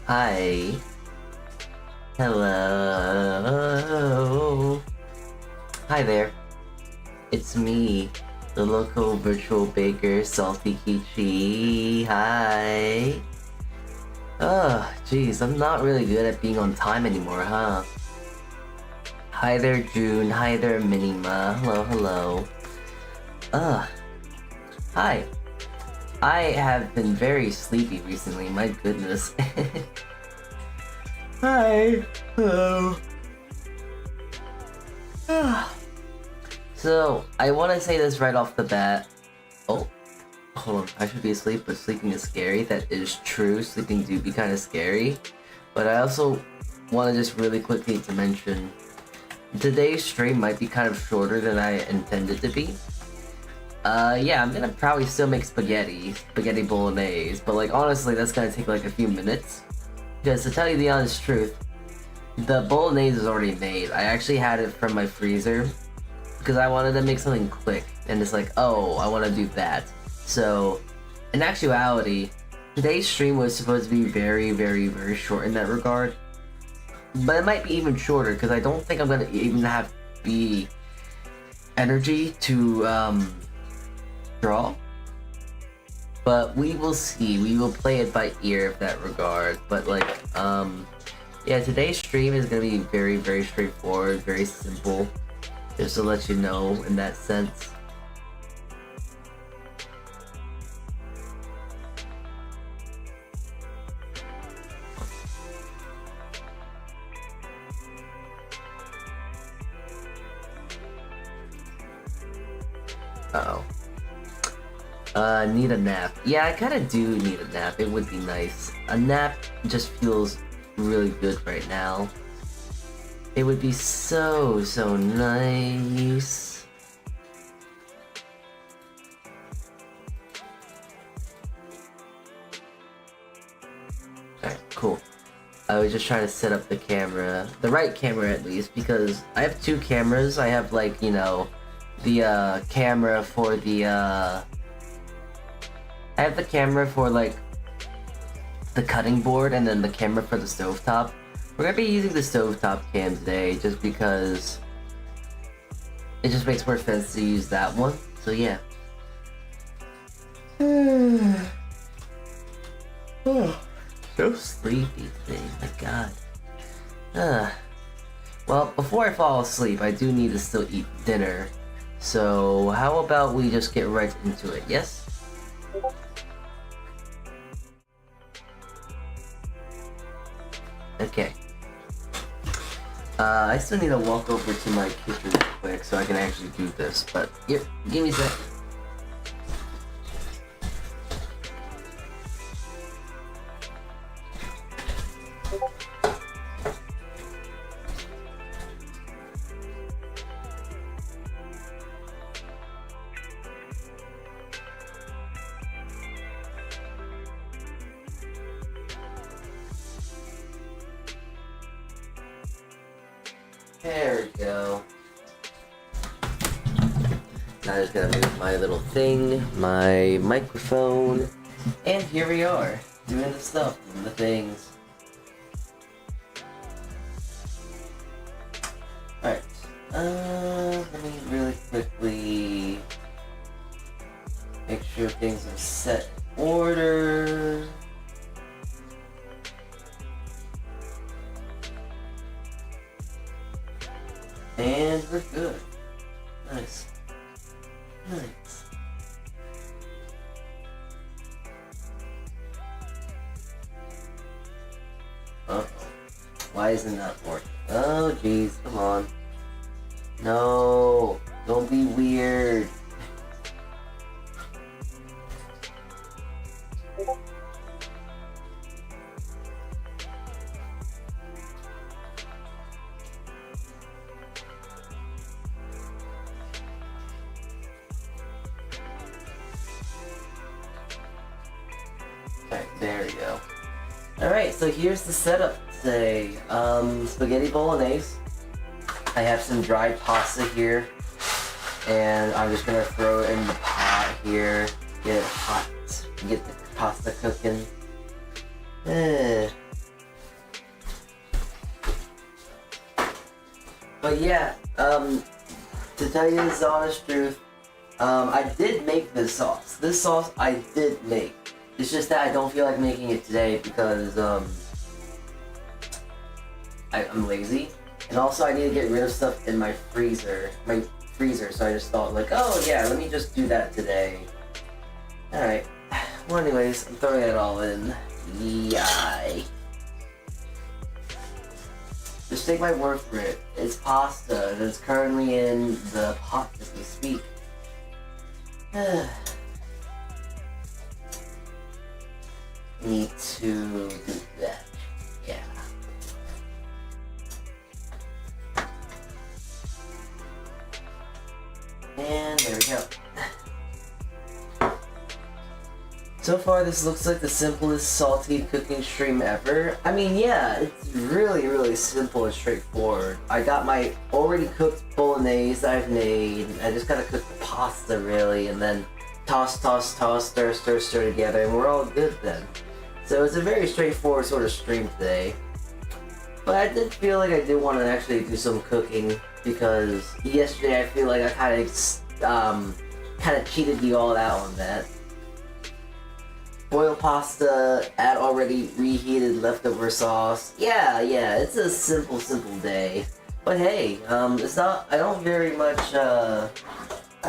Hi. Hello. Hi there. It's me, the local virtual baker, Saltea Kichee. Hi. Oh, geez, I'm not really good at being on time anymore, huh? Hi there, June. Hi there, Minima. Hello. Ugh. Hi. I have been very sleepy recently, my goodness. Hi. Hello. So, I want to say this right off the bat. Oh, hold on. I should be asleep, but sleeping is scary. That is true. Sleeping do be kind of scary. But I also want to just really quickly to mention today's stream might be kind of shorter than I intended to be. Yeah, I'm gonna probably still make spaghetti bolognese, but like honestly, that's gonna take like a few minutes. Because to tell you the honest truth, the bolognese is already made. I actually had it from my freezer because I wanted to make something quick, and it's like, oh, I want to do that. So, in actuality, today's stream was supposed to be very, very, very short in that regard. But it might be even shorter because I don't think I'm gonna even have the energy to draw. But we will see. We will play it by ear in that regard. But like, yeah, today's stream is gonna be very, very straightforward, very simple. Just to let you know in that sense. Uh-oh. Need a nap. Yeah, I kinda do need a nap. It would be nice. A nap just feels really good right now. It would be so nice. Alright, cool. I was just trying to set up the camera, the right camera at least, because I have two cameras. I have like, you know, the camera for the I have the camera for like the cutting board and then the camera for the stovetop. We're gonna be using the stovetop cam today just because it just makes more sense to use that one. So yeah. Oh, so sleepy today, my god. Well, before I fall asleep, I do need to still eat dinner. So how about we just get right into it, yes? Okay. I still need to walk over to my kitchen real quick so I can actually do this, but here, give me a sec. There we go. Now I just gotta move my little thing, my microphone, and here we are, doing the stuff, doing the things. Alright, let me really quickly make sure things are set in order. And we're good. Nice. Nice. Uh-oh. Why isn't that working? Oh, jeez. Come on. No. Don't be weird. Alright, there we go. Alright, so here's the setup today. Spaghetti bolognese. I have some dried pasta here, and I'm just gonna throw it in the pot here, get it hot, get the pasta cooking. But yeah, to tell you the honest truth, I did make this sauce. This sauce I did make. It's just that I don't feel like making it today because I'm lazy, and also I need to get rid of stuff in my freezer. So I just thought like, oh yeah, let me just do that today. All right. Well, anyways, I'm throwing it all in. Yay. Just take my word for it. It's pasta, and it's currently in the pot as we speak. Need to do that. Yeah. And there we go. So far, this looks like the simplest salty cooking stream ever. I mean, yeah, it's really, really simple and straightforward. I got my already cooked bolognese I've made. I just gotta cook the pasta, really, and then toss, stir together, and we're all good then. So it's a very straightforward sort of stream today. But I did feel like I did want to actually do some cooking, because yesterday I feel like I kind of cheated you all out on that. Boil pasta, add already reheated leftover sauce. Yeah, it's a simple day. But hey, it's not, I don't very much, I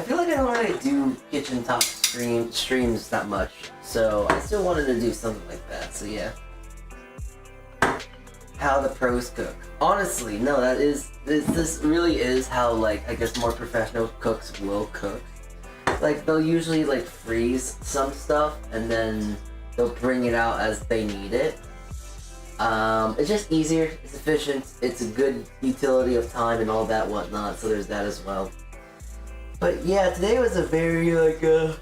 feel like I don't really do kitchen top streams that much. So I still wanted to do something like that, so yeah. How the pros cook. Honestly, no, this really is how, like, I guess more professional cooks will cook. Like, they'll usually, like, freeze some stuff, and then they'll bring it out as they need it. It's just easier, it's efficient, it's a good utility of time and all that whatnot, so there's that as well. But yeah, today was a very, like, today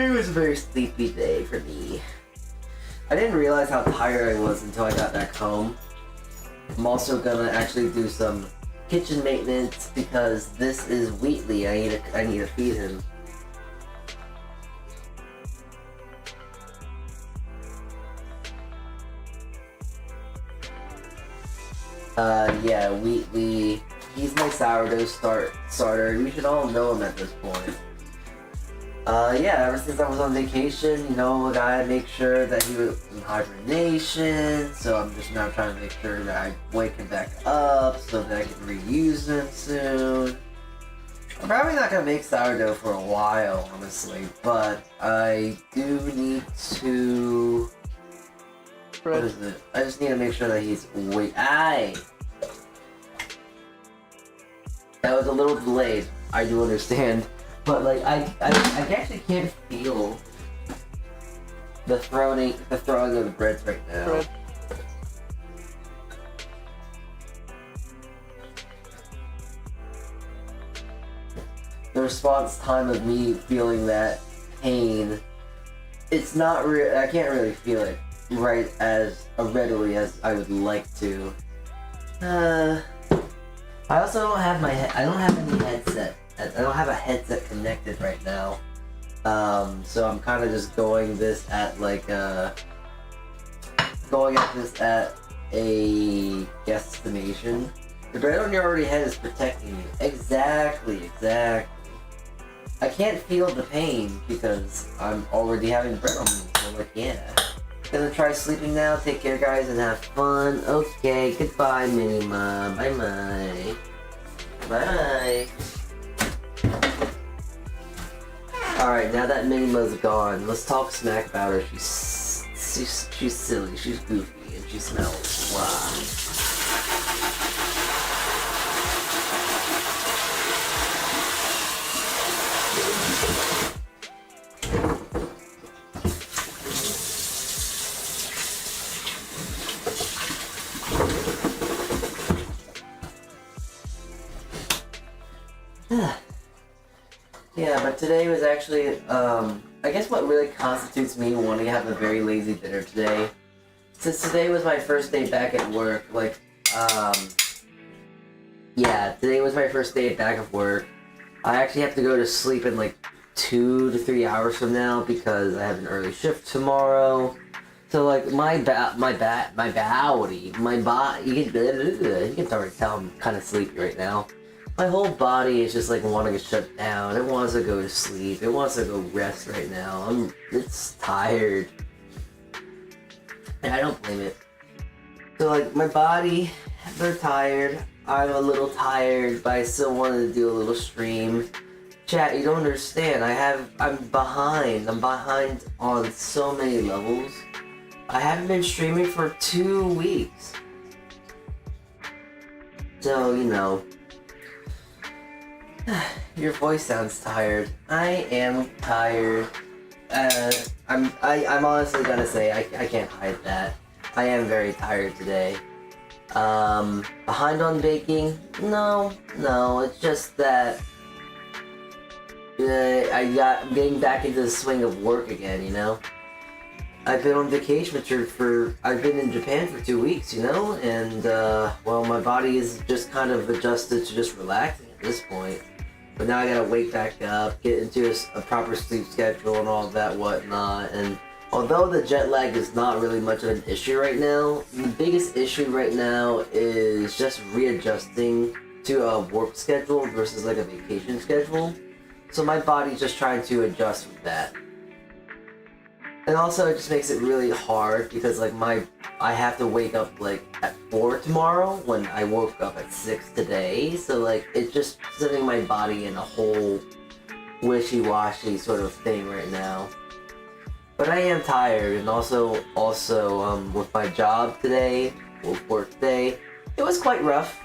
was a very sleepy day for me. I didn't realize how tired I was until I got back home. I'm also gonna actually do some kitchen maintenance because this is Wheatley. I need to feed him. Yeah, Wheatley. He's my sourdough starter. You should all know him at this point. Yeah, ever since I was on vacation, you know, I gotta make sure that he was in hibernation, so I'm just now trying to make sure that I wake him back up so that I can reuse him soon. I'm probably not gonna make sourdough for a while, honestly, but I do need to... What is it? I just need to make sure that he's awake. Aye! That was a little delayed, I do understand. But like I actually can't feel the throwing of the breads right now. Bread. The response time of me feeling that pain, it's not real. I can't really feel it right as readily as I would like to. I also don't have I don't have any headset. I don't have a headset connected right now, so I'm kind of just going this at like going at this at a guesstimation. The bread on your already head is protecting you. Exactly. I can't feel the pain because I'm already having bread on me. So I'm like, yeah. Gonna try sleeping now. Take care, guys, and have fun. Okay, goodbye, Minima. Bye. Bye. Alright, now that Minima's gone, let's talk smack about her. She's silly, she's goofy, and she smells. Wow. Yeah, but today was actually, I guess what really constitutes me wanting to have a very lazy dinner today. Since today was my first day back at work, like, yeah, today was my first day back at work. I actually have to go to sleep in like 2 to 3 hours from now because I have an early shift tomorrow. So like my body, you can already tell I'm kind of sleepy right now. My whole body is just like wanting to shut down. It wants to go to sleep. It wants to go rest right now. It's tired. And I don't blame it. So like my body, they're tired. I'm a little tired, but I still wanted to do a little stream. Chat, you don't understand. I'm behind. I'm behind on so many levels. I haven't been streaming for 2 weeks. So, you know. Your voice sounds tired. I am tired. I'm honestly gonna say I can't hide that. I am very tired today. Behind on baking? No, it's just that I'm getting back into the swing of work again, you know? I've been on vacation I've been in Japan for 2 weeks, you know? And, well, my body is just kind of adjusted to just relaxing at this point. But now I gotta wake back up, get into a proper sleep schedule and all that whatnot. And although the jet lag is not really much of an issue right now, the biggest issue right now is just readjusting to a work schedule versus like a vacation schedule. So my body's just trying to adjust with that. And also it just makes it really hard because like I have to wake up like at 4 tomorrow when I woke up at 6 today. So like it's just setting my body in a whole wishy-washy sort of thing right now. But I am tired, and also with my job today, with work today, it was quite rough.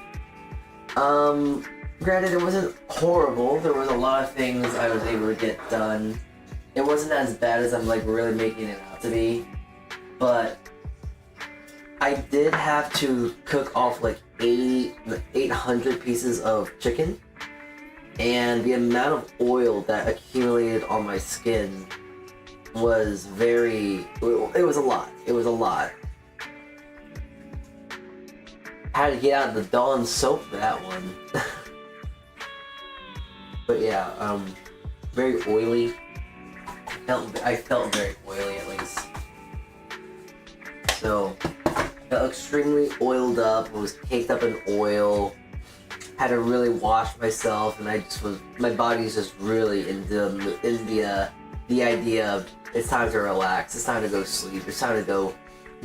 Granted, it wasn't horrible. There was a lot of things I was able to get done. It wasn't as bad as I'm like really making it out to be, but I did have to cook off like 800 pieces of chicken, and the amount of oil that accumulated on my skin was it was a lot. It was a lot. Had to get out the Dawn soap for that one. But yeah, very oily. I felt very oily at least. So, I felt extremely oiled up. I was caked up in oil. Had to really wash myself, and my body's just really in the idea of it's time to relax, it's time to go sleep, it's time to go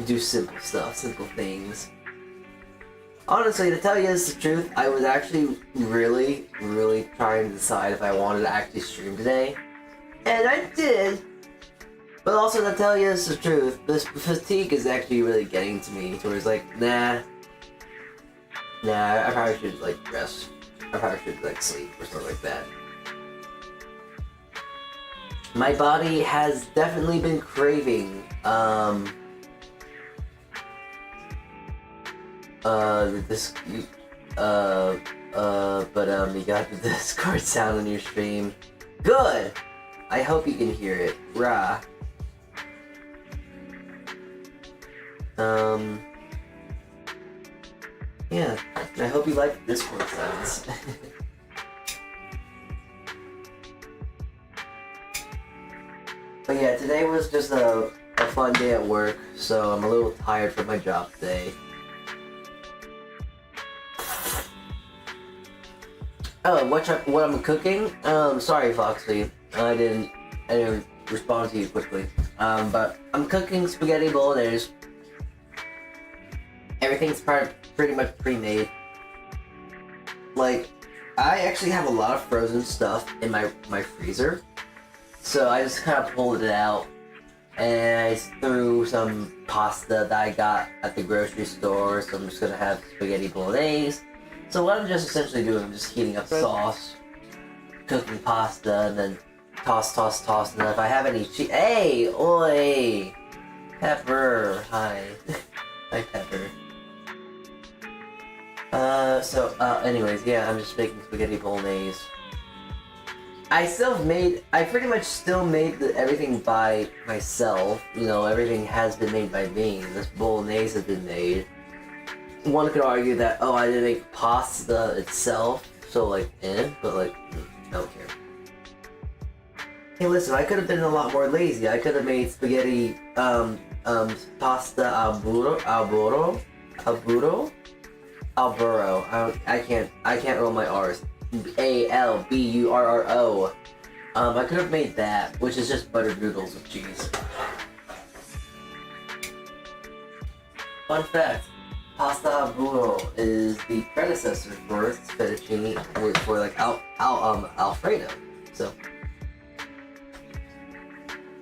do simple stuff, simple things. Honestly, to tell you the truth, I was actually really trying to decide if I wanted to actually stream today. And I did. But also to tell you the truth, this fatigue is actually really getting to me. So it's like, nah, I probably should like rest. I probably should like sleep or something like that. My body has definitely been craving, you got the Discord sound on your stream. Good! I hope you can hear it. Rah. Yeah, I hope you like the Discord sounds. But yeah, today was just a fun day at work, so I'm a little tired from my job today. Oh, what I'm cooking? Sorry, Foxy. I didn't respond to you quickly. But I'm cooking spaghetti bolognese. Everything's pretty much pre-made. Like, I actually have a lot of frozen stuff in my freezer. So I just kind of pulled it out, and I threw some pasta that I got at the grocery store, so I'm just gonna have spaghetti bolognese. So what I'm just essentially doing, I'm just heating up sauce, cooking pasta, and then toss, and then if I have any cheese... Hey! Oi! Pepper! Hi. Hi, Pepper. Anyways, yeah, I'm just making spaghetti bolognese. I pretty much still made everything by myself. You know, everything has been made by me. This bolognese has been made. One could argue that, oh, I didn't make pasta itself, so like, but like, I don't care. Hey, listen, I could have been a lot more lazy. I could have made spaghetti, pasta alburo. I can't roll my R's. Alburro. I could have made that, which is just buttered noodles with cheese. Fun fact: pasta alburo is the predecessor for fettuccine, for like Alfredo. So.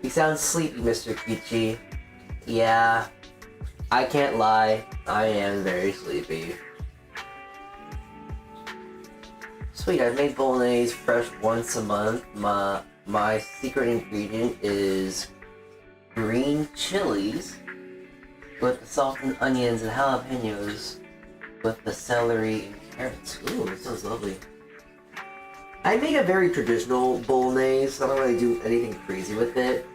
You sound sleepy, Mr. Kichee. Yeah, I can't lie. I am very sleepy. Sweet, I've made bolognese fresh once a month. My secret ingredient is green chilies with the softened onions and jalapenos with the celery and carrots. Ooh, this sounds lovely. I make a very traditional bolognese. I don't really do anything crazy with it.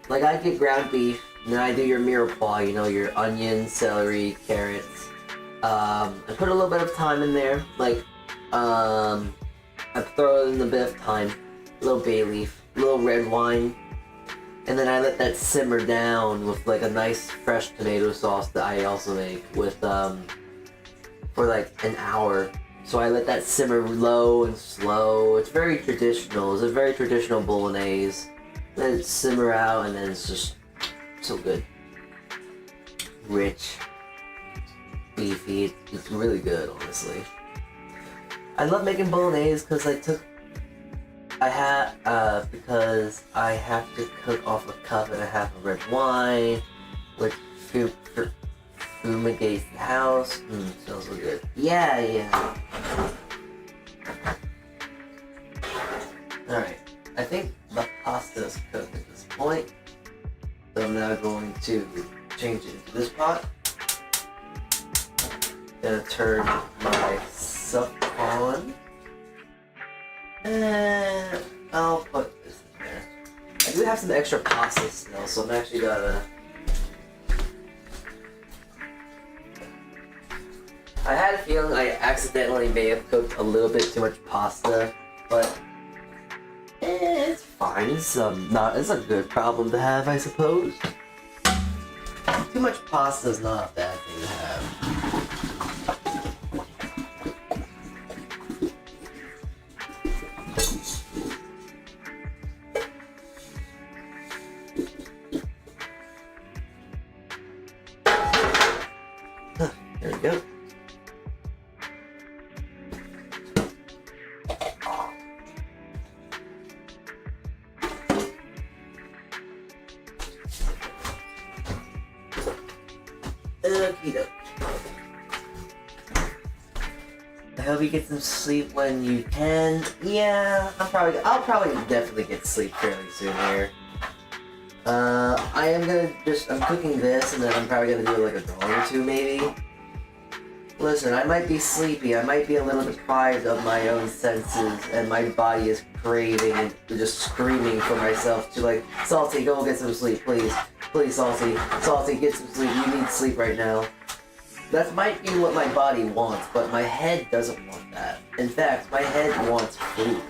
Like, I get ground beef, and then I do your mirepoix, you know, your onion, celery, carrots. I put a little bit of thyme in there. Like, I throw in a bit of thyme, a little bay leaf, a little red wine, and then I let that simmer down with like a nice fresh tomato sauce that I also make with for like an hour. So I let that simmer low and slow. It's very traditional. It's a very traditional bolognese. Let it simmer out, and then it's just so good. Rich, beefy. It's really good, honestly. I love making bolognese because because I have to cook off a cup and a half of red wine, which fumigates the house. Smells so good. Yeah. Alright, I think the pasta is cooked at this point. So I'm now going to change it into this pot. Gonna turn my stuff on. And I'll put this in there. I do have some extra pasta still, so I'm actually gonna... I had a feeling I accidentally may have cooked a little bit too much pasta, but it's fine. It's a good problem to have, I suppose. Too much pasta is not a bad thing to have. There we go. I hope you get some sleep when you can. Yeah, I'll probably definitely get sleep fairly soon here. I'm cooking this, and then I'm probably gonna do like a drawing or two maybe. Listen, I might be sleepy, I might be a little deprived of my own senses, and my body is craving and just screaming for myself to like, Salty, go get some sleep, please. Please, Salty. Salty, get some sleep. You need sleep right now. That might be what my body wants, but my head doesn't want that. In fact, my head wants food.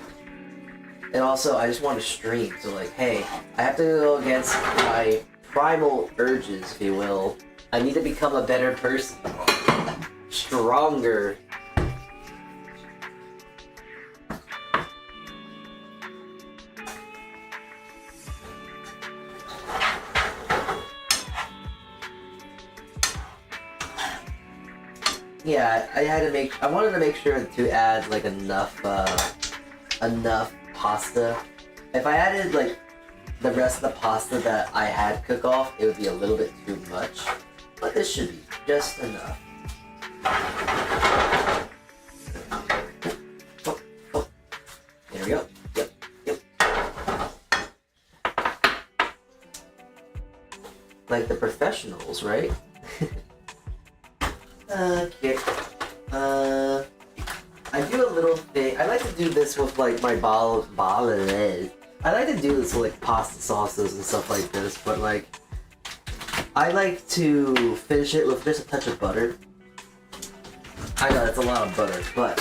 And also, I just want to stream, so like, hey, I have to go against my primal urges, if you will. I need to become a better person. Stronger. Yeah, I wanted to make sure to add like enough pasta. If I added like the rest of the pasta that I had cook off, it would be a little bit too much. But this should be just enough. There we go. Yep. Like the professionals, right? Okay. I do a little thing. I like to do this with like my bolognese. I like to do this with like pasta sauces and stuff like this, but like I like to finish it with just a touch of butter. I know that's a lot of butter, but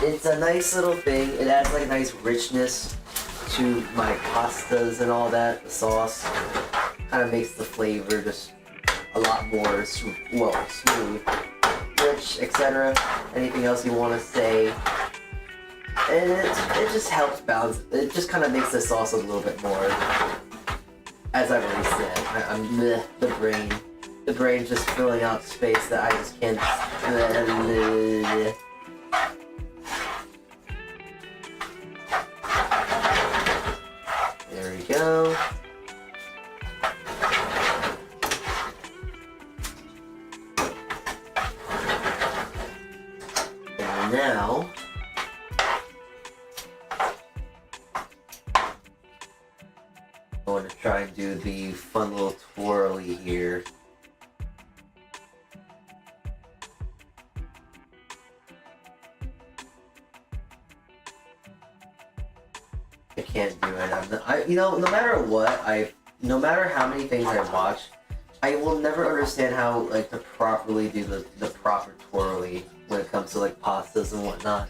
it's a nice little thing. It adds like a nice richness to my pastas and all that, the sauce. kind of makes the flavor just a lot more smooth, rich, etc. Anything else you want to say? And it just helps balance. It just kind of makes the sauce a little bit more. As I've already said, the brain just filling out space that I just can't. There we go. And now, I'm going to try and do the fun little twirly here. I can't do it. No matter what, no matter how many things I watch, I will never understand how like to properly do the proper twirly when it comes to like pastas and whatnot.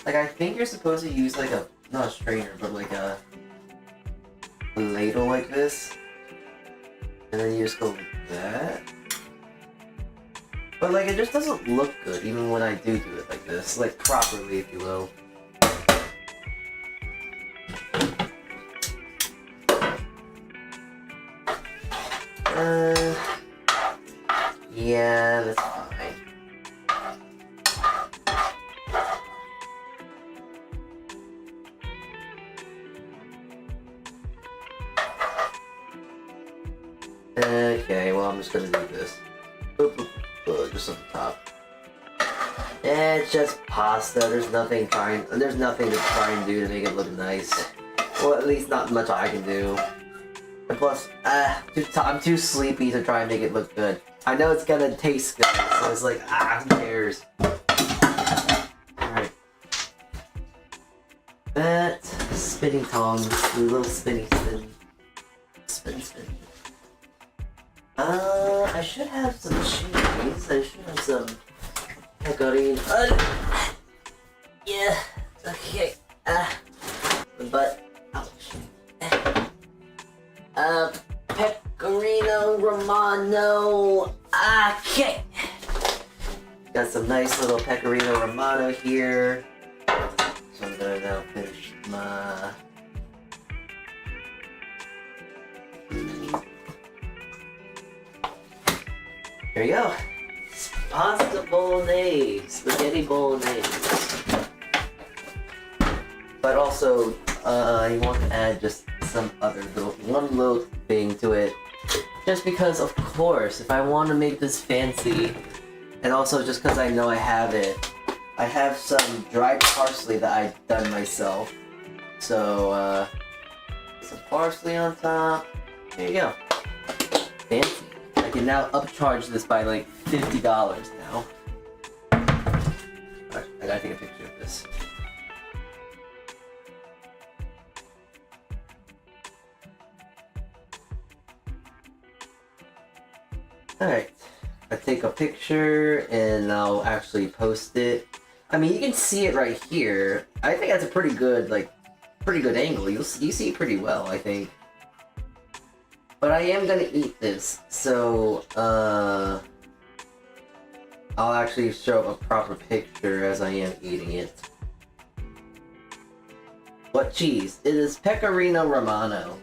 Like I think you're supposed to use like not a strainer, but like a ladle like this, and then you just go like that. But like it just doesn't look good even when I do it like this, like properly, if you will. Yeah, that's fine. Okay, well I'm just gonna do this. Just on the top. It's just pasta. There's nothing to try and do to make it look nice. Well, at least not much I can do. And plus, I'm too sleepy to try and make it look good. I know it's gonna taste good, so it's like, who cares? Alright. That spinning tongs, the little spinny spin. Spin. I should have some cheese. I should have some pecorino. Yeah. Okay. But ouch. Pecorino Romano. Okay. Got some nice little Pecorino Romano here. So I'm gonna now finish my. There you go. Pasta bolognese. Spaghetti bolognese. But also, you want to add just some other one little thing to it. Just because, of course, if I want to make this fancy, and also just because I know I have it, I have some dried parsley that I've done myself. So, some parsley on top. There you go. Fancy. I can now upcharge this by like $50 now. Alright, I gotta take a picture of this. Alright, I take a picture and I'll actually post it. I mean, you can see it right here. I think that's a pretty good angle. You see it pretty well, I think. But I am gonna eat this, so I'll actually show a proper picture as I am eating it. What cheese? It is Pecorino Romano.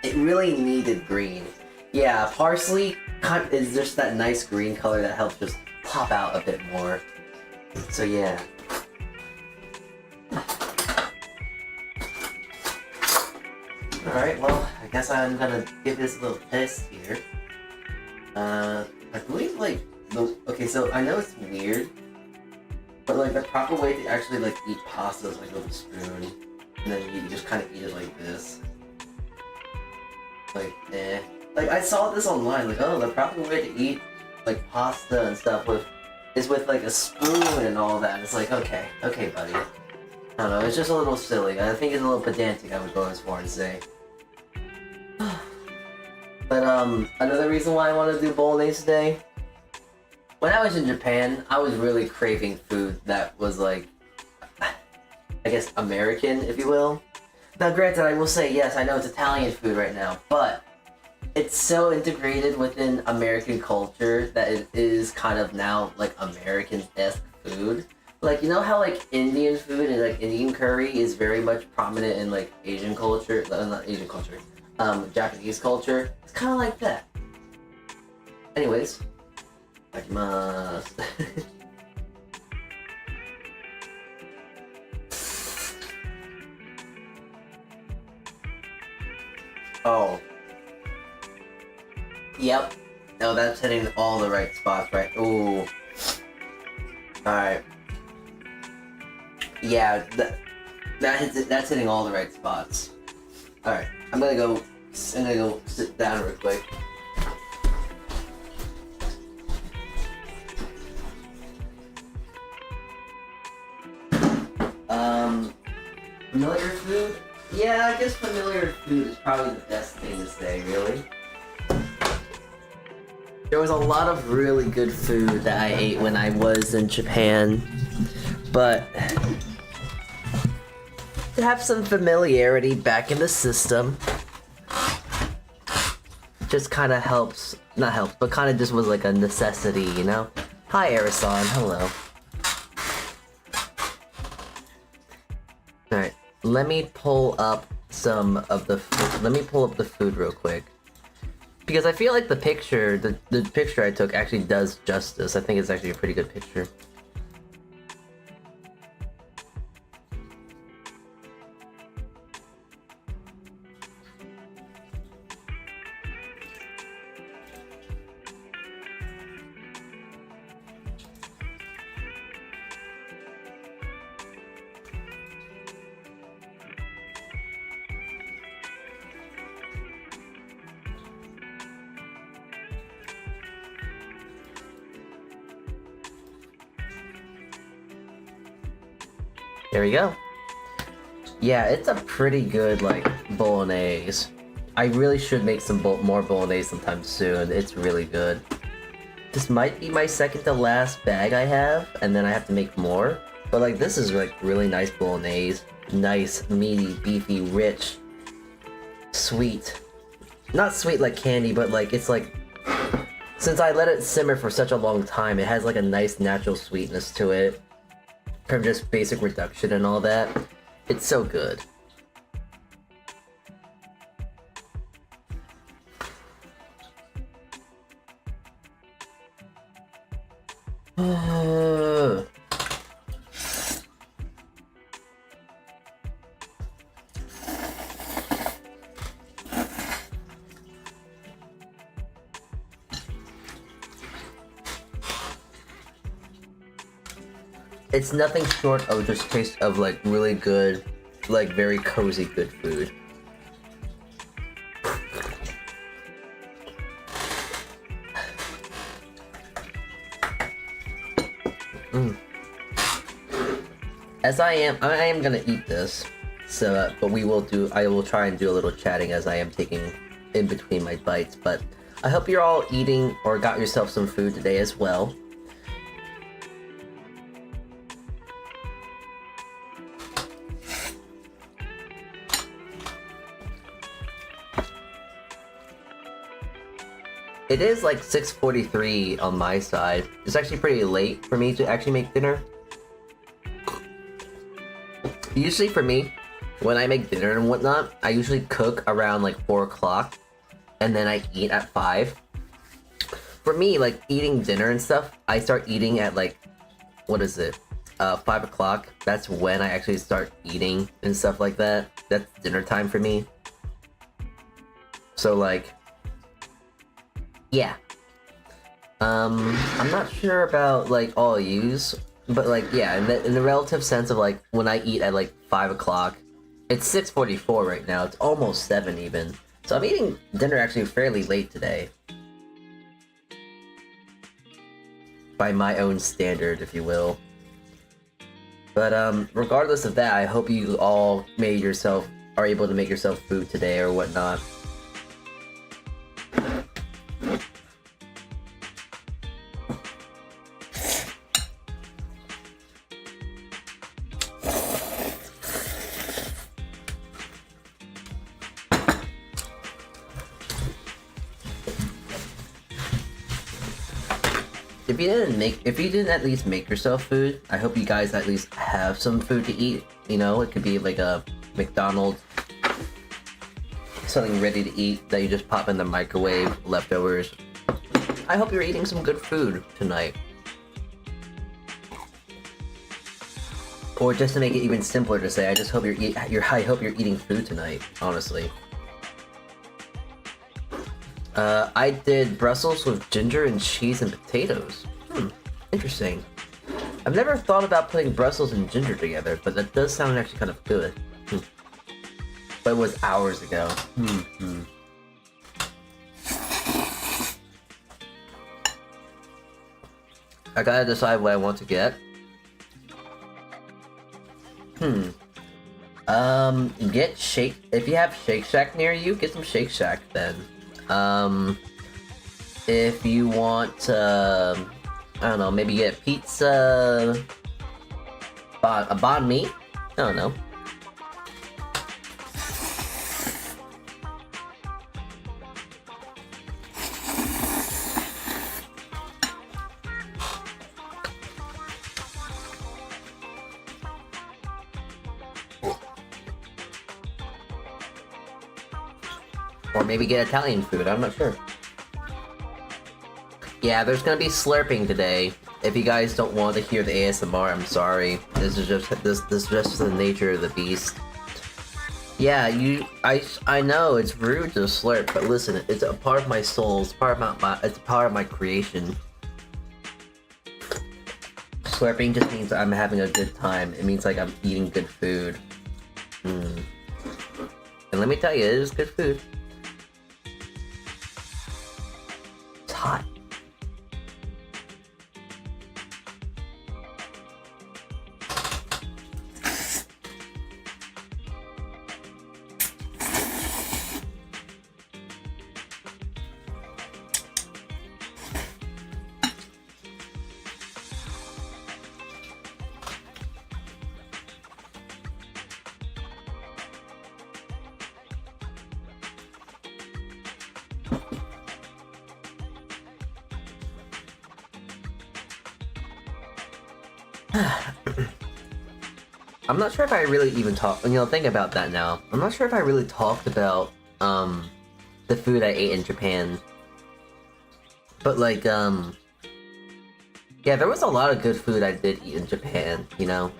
It really needed green. Yeah, parsley is just that nice green color that helps just pop out a bit more. So yeah. Alright, well, I guess I'm gonna give this a little test here. I believe, like, okay, so I know it's weird, but, like, the proper way to actually, like, eat pasta is, like, with a spoon, and then you just kind of eat it like this. Like, Like, I saw this online, like, oh, the proper way to eat, like, pasta and stuff is with, like, a spoon and all that. It's like, okay, buddy. I don't know, it's just a little silly. I think it's a little pedantic, I would go as far and say. But, another reason why I want to do bolognese today, when I was in Japan, I was really craving food that was, like, I guess, American, if you will. Now, granted, I will say, yes, I know it's Italian food right now, but it's so integrated within American culture that it is kind of now, like, American-esque food. Like, you know how, like, Indian food and, like, Indian curry is very much prominent in, like, Asian culture? Not Asian culture. Japanese culture. It's kind of like that. Anyways. Itadakimasu. Oh. Yep. No, that's hitting all the right spots, right? Ooh. Alright. Yeah, that's hitting all the right spots. Alright, I'm gonna go sit down real quick. Familiar food? Yeah, I guess familiar food is probably the best thing to say, really. There was a lot of really good food that I ate when I was in Japan, but to have some familiarity back in the system just kind of helps, not helps, but kind of just was like a necessity, you know? Hi, Arison, hello. Alright, let me pull up some of the food. Let me pull up the food real quick. Because I feel like the picture, the picture I took actually does justice. I think it's actually a pretty good picture. There we go. Yeah, it's a pretty good, like, bolognese. I really should make some more bolognese sometime soon. It's really good. This might be my second to last bag I have, and then I have to make more. But, like, this is, like, really nice bolognese. Nice, meaty, beefy, rich, sweet. Not sweet like candy, but, like, it's, like... Since I let it simmer for such a long time, it has, like, a nice natural sweetness to it. From just basic reduction and all that. It's so good. It's nothing short of just taste of like really good, like very cozy good food. As I am gonna eat this, so but I will try and do a little chatting as I am taking in between my bites. But I hope you're all eating or got yourself some food today as well. It is like 6:43 on my side. It's actually pretty late for me to actually make dinner. Usually for me, when I make dinner and whatnot, I usually cook around like 4 o'clock, and then I eat at 5. For me, like eating dinner and stuff, I start eating at like, what is it? 5 o'clock. That's when I actually start eating and stuff like that. That's dinner time for me. So like, yeah. I'm not sure about like all yous, but like yeah, in the relative sense of like when I eat at like 5 o'clock, it's 6:44 right now. It's almost 7 even. So I'm eating dinner actually fairly late today. By my own standard, if you will. But regardless of that, I hope you all are able to make yourself food today or whatnot. if you didn't at least make yourself food, I hope you guys at least have some food to eat. You know, it could be like a McDonald's, something ready to eat that you just pop in the microwave, leftovers. I hope you're eating some good food tonight. Or just to make it even simpler to say, I just hope I hope you're eating food tonight, honestly. I did Brussels with ginger and cheese and potatoes. Interesting. I've never thought about putting Brussels and ginger together, but that does sound actually kind of good. But it was hours ago. I gotta decide what I want to get. Get Shake... If you have Shake Shack near you, get some Shake Shack then. If you want, I don't know, maybe get pizza... a banh mi? I don't know. Or maybe get Italian food, I'm not sure. Yeah, there's gonna be slurping today. If you guys don't want to hear the ASMR, I'm sorry. This is just the nature of the beast. Yeah, I know it's rude to slurp, but listen, it's a part of my soul. It's part of my creation. Slurping just means I'm having a good time. It means like I'm eating good food. And let me tell you, it is good food. It's hot. I'm not sure if I really even talked, think about that now. I'm not sure if I really talked about, the food I ate in Japan. But like, yeah, there was a lot of good food I did eat in Japan, you know?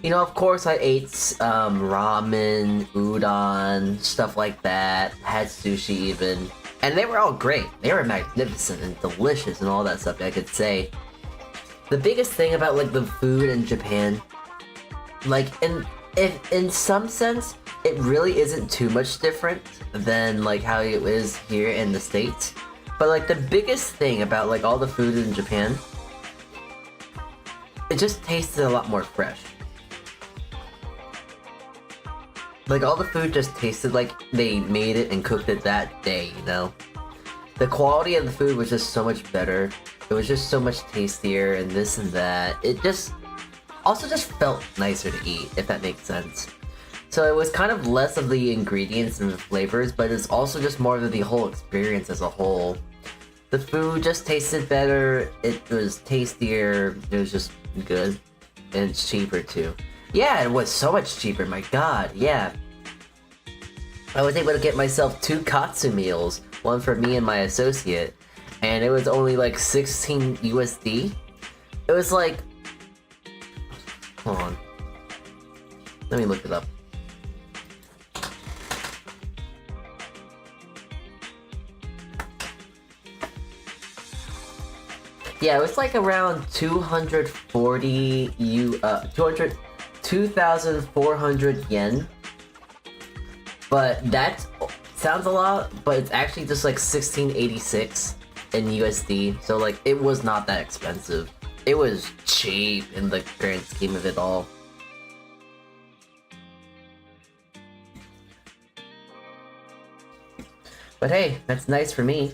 Of course I ate, ramen, udon, stuff like that, had sushi even. And they were all great. They were magnificent and delicious and all that stuff, I could say. The biggest thing about, like, the food in Japan, like, in some sense, it really isn't too much different than, like, how it is here in the States. But, like, the biggest thing about, like, all the food in Japan, it just tasted a lot more fresh. Like, all the food just tasted like they made it and cooked it that day, you know? The quality of the food was just so much better. It was just so much tastier and this and that. It just also just felt nicer to eat, if that makes sense. So it was kind of less of the ingredients and the flavors, but it's also just more of the whole experience as a whole. The food just tasted better, it was tastier, it was just good, and it's cheaper too. Yeah, it was so much cheaper, my god, yeah. I was able to get myself 2 katsu meals, one for me and my associate, and it was only like 16 USD. It was like... Hold on. Let me look it up. Yeah, it was like around 2,400 yen. But that sounds a lot, but it's actually just like 1686 in USD. So like, it was not that expensive. It was cheap in the grand scheme of it all. But hey, that's nice for me.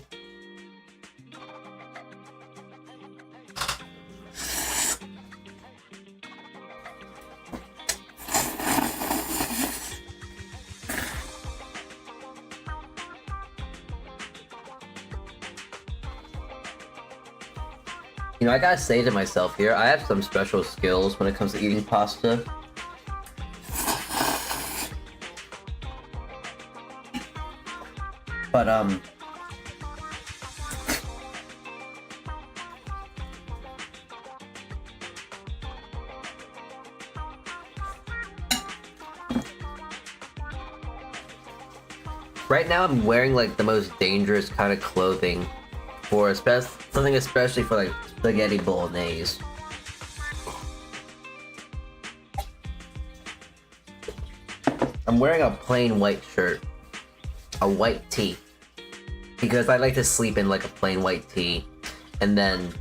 You know, I gotta say to myself here, I have some special skills when it comes to eating pasta. But, right now I'm wearing like the most dangerous kind of clothing for something especially for like spaghetti bolognese. I'm wearing a plain white shirt, a white tee, because I like to sleep in like a plain white tee, and then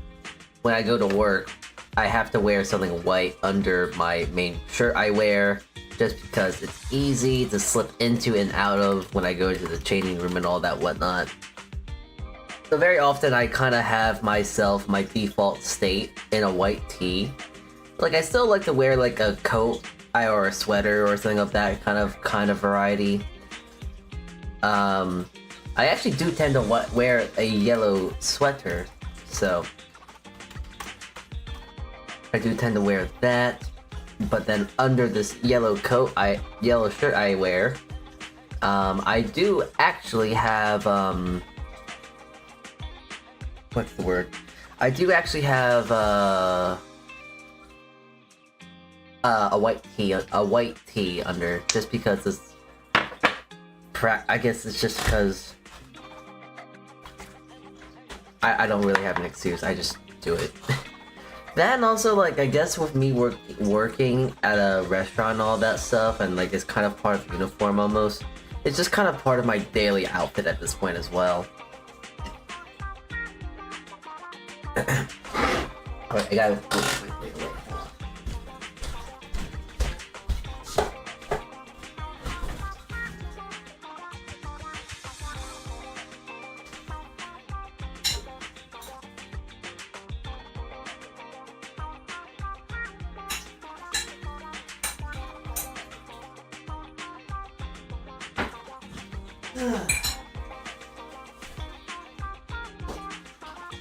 when I go to work, I have to wear something white under my main shirt I wear, just because it's easy to slip into and out of when I go to the changing room and all that whatnot. So very often I kind of have my default state in a white tee. Like I still like to wear like a coat or a sweater or something of that kind of variety. I actually do tend to wear a yellow sweater, so I do tend to wear that. But then under this yellow shirt I wear, I do actually have what's the word? I do actually have a white tee under, just because it's I guess it's just because I don't really have an excuse. I just do it. That, and also, like, I guess with me working at a restaurant and all that stuff, and like it's kind of part of the uniform almost, it's just kind of part of my daily outfit at this point as well. Alright, I gotta put my thing away.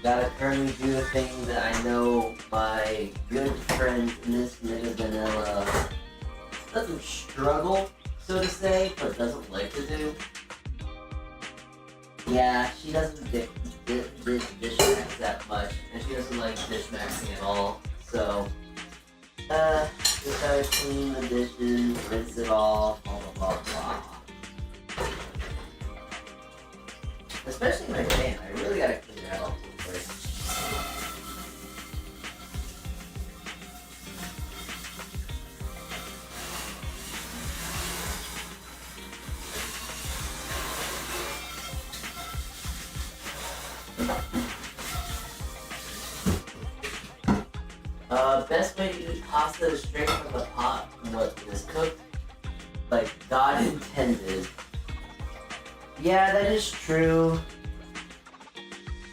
Gotta currently do the thing that I know my good friend Miss Nigga Vanilla doesn't struggle, so to say, but doesn't like to do. Yeah, she doesn't dish max that much, and she doesn't like dish maxing at all. So, just gotta clean the dishes, rinse it off, blah blah blah blah. Especially my fan, I really gotta clean that off real quick. Best way to eat pasta is straight from the pot from what is cooked, like God intended. Yeah, that is true.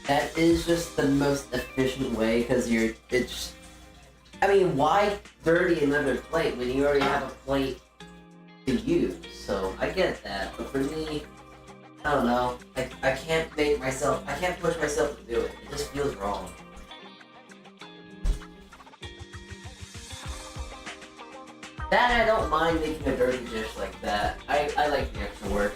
That is just the most efficient way, because I mean, why dirty another plate when you already have a plate to use? So, I get that, but for me, I don't know. I can't push myself to do it. It just feels wrong. That, I don't mind making a dirty dish like that. I like the extra work.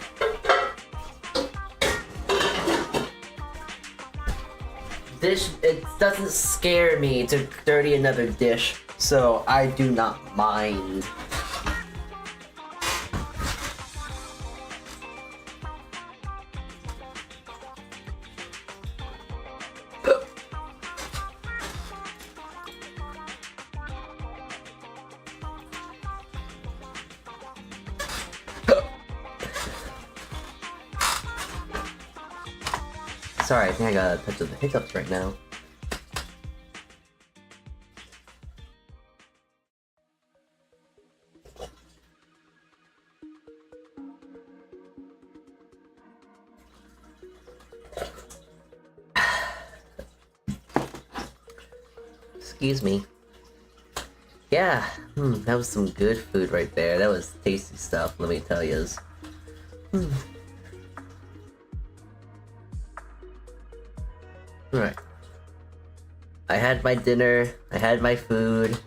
It doesn't scare me to dirty another dish, so I do not mind. Sorry, I think I got a touch of the hiccups right now. Excuse me. Yeah, that was some good food right there. That was tasty stuff, let me tell yous. Right. I had my dinner, I had my food.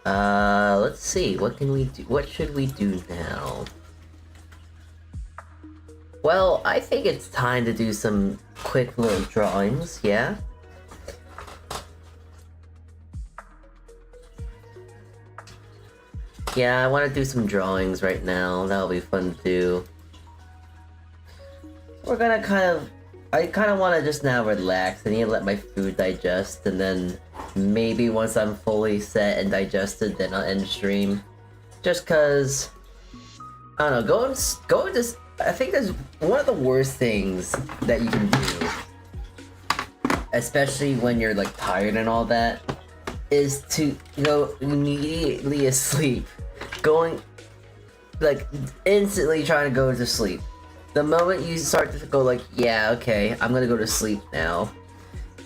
Let's see, what can we do? What should we do now? Well, I think it's time to do some quick little drawings, yeah? Yeah, I want to do some drawings right now. That'll be fun to do. We're gonna I kind of want to just now relax. I need to let my food digest, and then maybe once I'm fully set and digested, then I'll end the stream. Just cause, I don't know, going to, I think that's one of the worst things that you can do, especially when you're like tired and all that, is to go immediately asleep. Going, like, instantly trying to go to sleep. The moment you start to go like, yeah, okay, I'm gonna go to sleep now,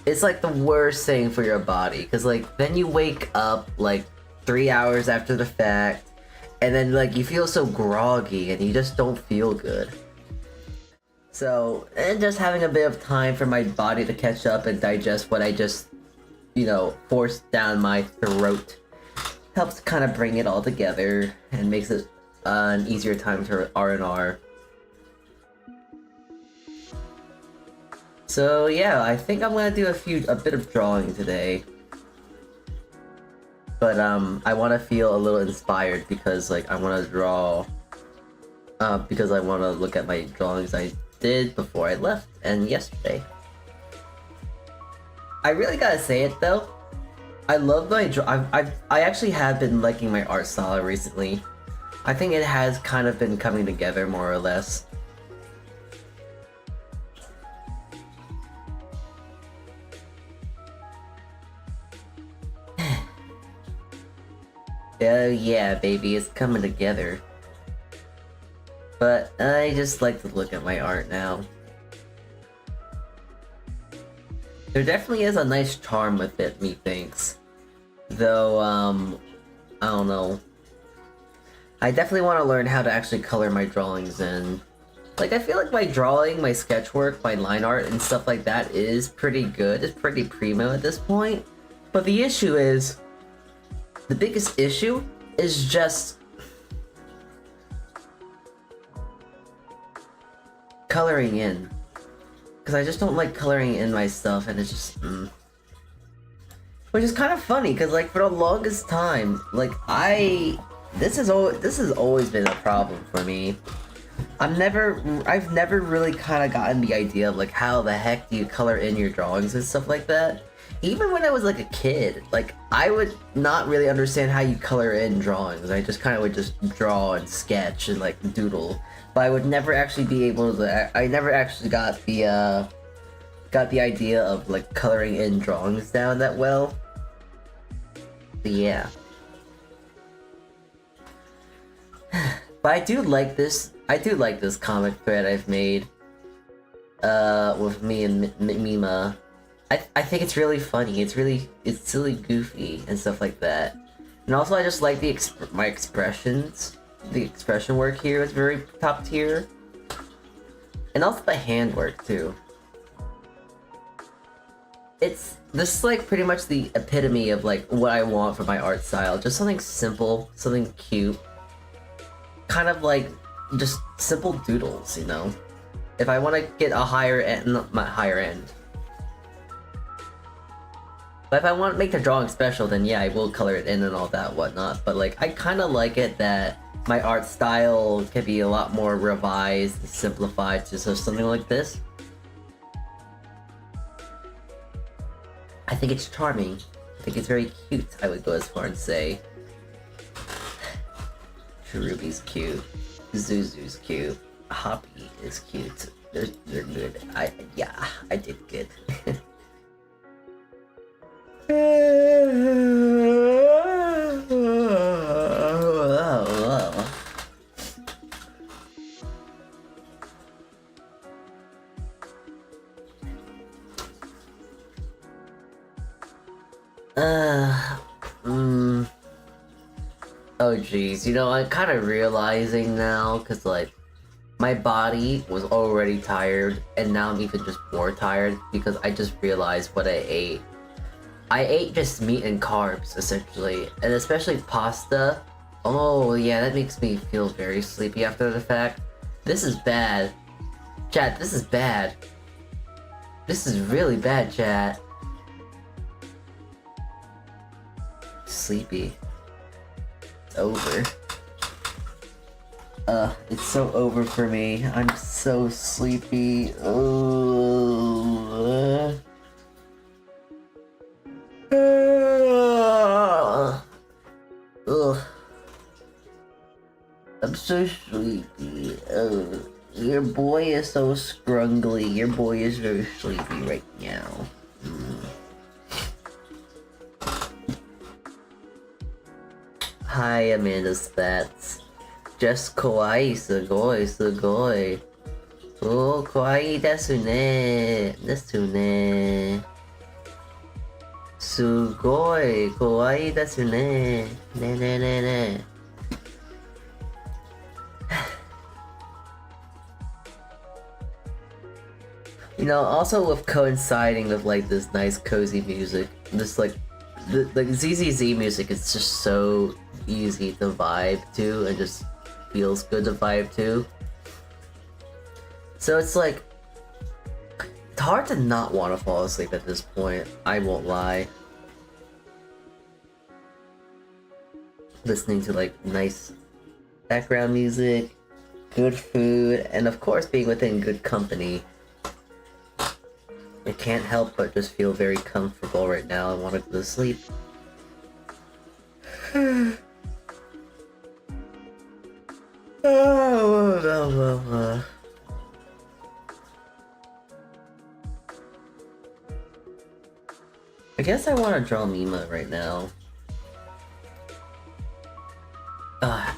it's like the worst thing for your body, because like then you wake up like 3 hours after the fact, and then like you feel so groggy and you just don't feel good. So, and just having a bit of time for my body to catch up and digest what I just, forced down my throat helps kind of bring it all together and makes it an easier time to R&R. So yeah, I think I'm gonna do a bit of drawing today. But I want to feel a little inspired because like I want to draw, because I want to look at my drawings I did before I left and yesterday. I really gotta say it though, I love my I actually have been liking my art style recently. I think it has kind of been coming together more or less. Oh yeah, baby, it's coming together. But I just like to look at my art now. There definitely is a nice charm with it, methinks. Though, I don't know. I definitely want to learn how to actually color my drawings in. Like, I feel like my drawing, my sketch work, my line art, and stuff like that is pretty good. It's pretty primo at this point. But the issue is, the biggest issue is just coloring in. Because I just don't like coloring in my stuff, and it's just, Which is kind of funny, because like for the longest time, like this has always been a problem for me. I've never really kind of gotten the idea of like how the heck do you color in your drawings and stuff like that. Even when I was like a kid, like I would not really understand how you color in drawings. I just kind of would just draw and sketch and like doodle, but I would never actually be able to. I never actually got the idea of like coloring in drawings down that well. But yeah. But I do like this comic thread I've made with me and Mima. I think it's really funny. It's silly goofy and stuff like that. And also I just like my expressions. The expression work here is very top tier. And also the handwork too. This is like pretty much the epitome of like what I want for my art style. Just something simple, something cute. Kind of like just simple doodles, you know? If I want to get a higher end, not my higher end. But if I want to make the drawing special, then yeah, I will color it in and all that whatnot. But like, I kind of like it that my art style can be a lot more revised and simplified to something like this. I think it's charming. I think it's very cute, I would go as far and say. Cherubi's cute. Zuzu's cute. Hoppy is cute. They're good. Yeah, I did good. Oh geez, you know, I'm kind of realizing now, because like, my body was already tired, and now I'm even just more tired, because I just realized what I ate. I ate just meat and carbs, essentially. And especially pasta. Oh, yeah, that makes me feel very sleepy after the fact. This is bad. Chat, this is bad. This is really bad, chat. Sleepy. It's over. It's so over for me. I'm so sleepy. Ugh. Ugh. I'm so sleepy. Your boy is so scrungly. Your boy is very sleepy right now. Hi, Amanda Spats. Just kawaii, sugoi, sugoi. Oh, kawaii desu ne. Desu ne. Sugoi, kawaii desu ne. Ne ne ne ne. You know, also with coinciding with like this nice cozy music, this like the ZZZ music is just so easy to vibe to and just feels good to vibe to. So it's like it's hard to not want to fall asleep at this point, I won't lie. Listening to like nice background music, good food, and of course being within good company. I can't help but just feel very comfortable right now. I want to go to sleep. I guess I want to draw Mima right now.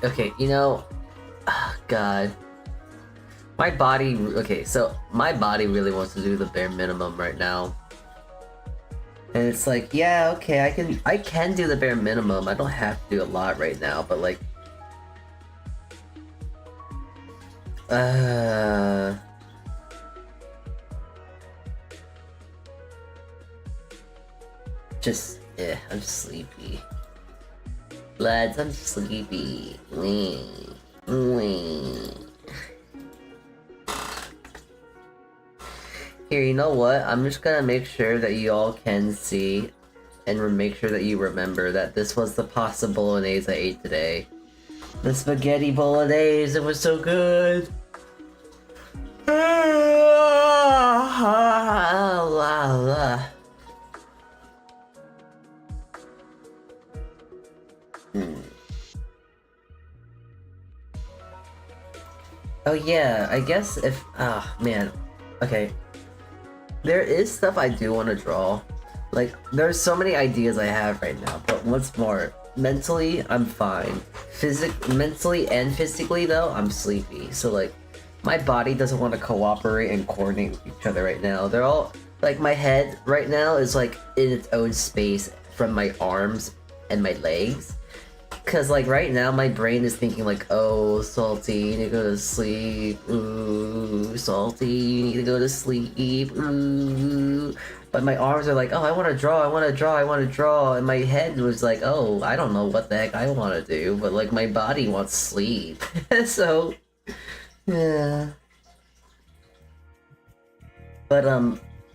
Okay, you know, God. My body, okay, so my body really wants to do the bare minimum right now. And it's like, yeah, okay, I can do the bare minimum. I don't have to do a lot right now, but like just I'm sleepy. Lads, I'm sleepy. Here, you know what? I'm just gonna make sure that you all can see and make sure that you remember that this was the pasta bolognese I ate today. The spaghetti bolognese, it was so good! Oh yeah, I guess if... man. Okay. There is stuff I do want to draw. Like, there's so many ideas I have right now, but once more, mentally, I'm fine. Mentally and physically, though, I'm sleepy. So, like, my body doesn't want to cooperate and coordinate with each other right now. They're all... Like, my head right now is, like, in its own space from my arms and my legs. Cause like right now my brain is thinking like, oh, Salty, you need to go to sleep. Ooh, Salty, you need to go to sleep. Ooh. But my arms are like, oh, I want to draw, I want to draw, I want to draw. And my head was like, oh, I don't know what the heck I want to do. But like my body wants sleep. So, yeah. But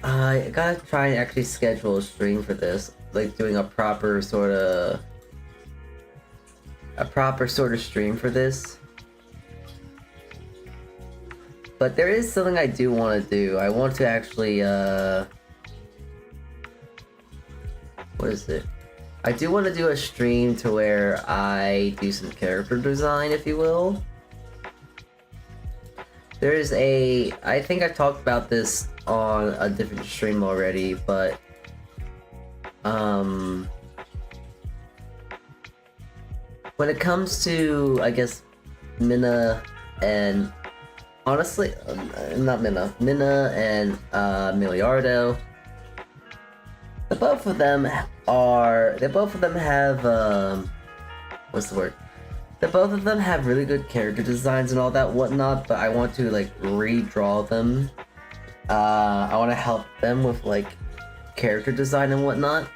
I gotta try and actually schedule a stream for this. Like doing a proper sort of stream for this. But there is something I do want to do. I want to actually, what is it? I do want to do a stream to where I do some character design, if you will. There's I think I talked about this on a different stream already, but, when it comes to, I guess, Minna and, honestly, not Minna, Minna and Miliardo, the both of them have, what's the word? The both of them have really good character designs and all that whatnot, but I want to, like, redraw them. I want to help them with, like, character design and whatnot.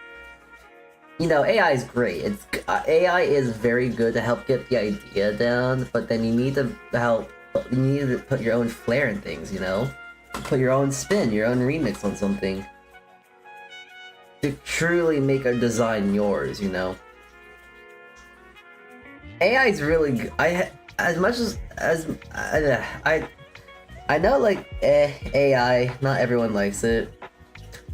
you know, AI is great. AI is very good to help get the idea down, but then you need to put your own flair in things, you know? Put your own spin, your own remix on something. To truly make a design yours, you know? AI is really good. As much as I know, like, AI, not everyone likes it.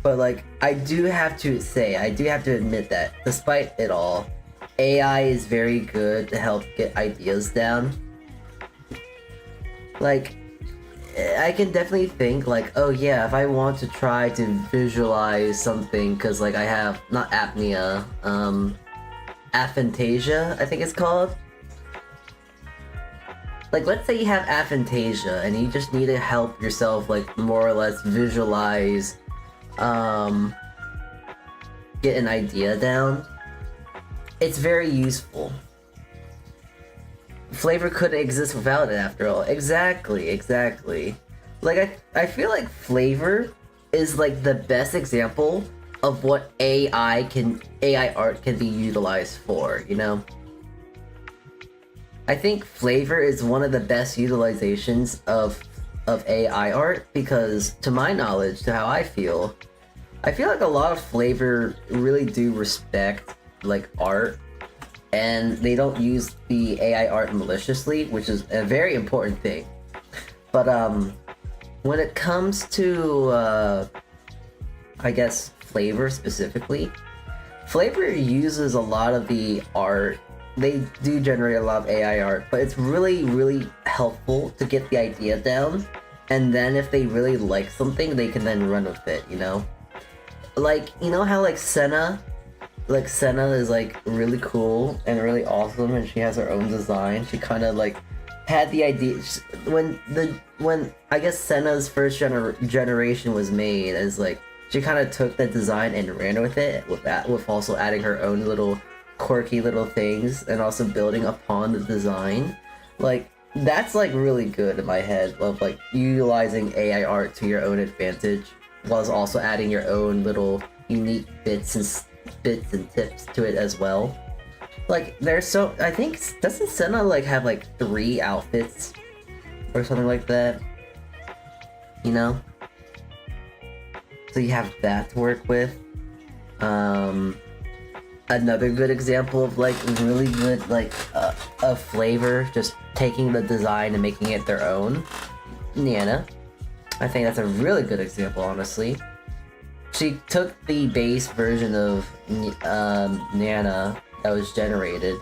But, like, I do have to admit that, despite it all, AI is very good to help get ideas down. Like, I can definitely think, like, oh yeah, if I want to try to visualize something, because, like, I have, not apnea, aphantasia, I think it's called. Like, let's say you have aphantasia, and you just need to help yourself, like, more or less visualize get an idea down. It's very useful. Flavor couldn't exist without it, after all. Exactly. Like, I feel like Flavor is like the best example of what AI art can be utilized for, you know? I think Flavor is one of the best utilizations of AI art, because to my knowledge, to how I feel like a lot of Flavor really do respect, like, art, and they don't use the AI art maliciously, which is a very important thing. But when it comes to I guess Flavor specifically, Flavor uses a lot of the art. They do generate a lot of AI art, but it's really helpful to get the idea down, and then if they really like something, they can then run with it, you know? Like, you know how, like, Senna is, like, really cool and really awesome, and she has her own design. She kind of, like, had the idea when I guess Senna's first generation was made, as, like, she kind of took the design and ran with it, with also adding her own little quirky little things, and also building upon the design. Like, that's, like, really good in my head, of, like, utilizing AI art to your own advantage, while also adding your own little unique bits and tips to it as well. Like, I think, doesn't Senna, like, have, like, 3 outfits or something like that? You know? So you have that to work with. Another good example of, like, really good, like, a Flavor, just taking the design and making it their own. Nana. I think that's a really good example, honestly. She took the base version of Nana that was generated,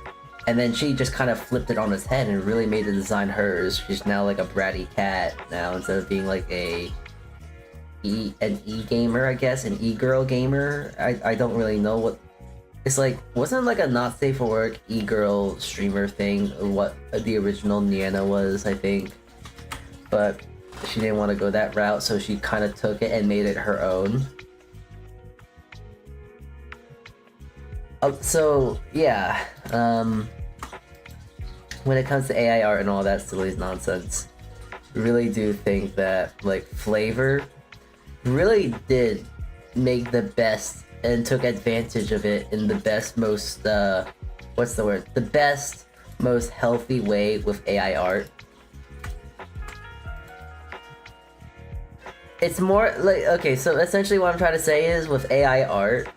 and then she just kind of flipped it on its head and really made the design hers. She's now like a bratty cat now, instead of being like an e-gamer, I guess, an e-girl gamer. I don't really know what... It's like, wasn't like a not safe for work e-girl streamer thing what the original Nana was, I think. But she didn't want to go that route, so she kind of took it and made it her own. So, yeah. When it comes to AI art and all that silly nonsense, I really do think that, like, Flavor really did make the best and took advantage of it in the best, most, what's the word? The best, most healthy way with AI art. It's more like, okay, so essentially what I'm trying to say is, with AI art,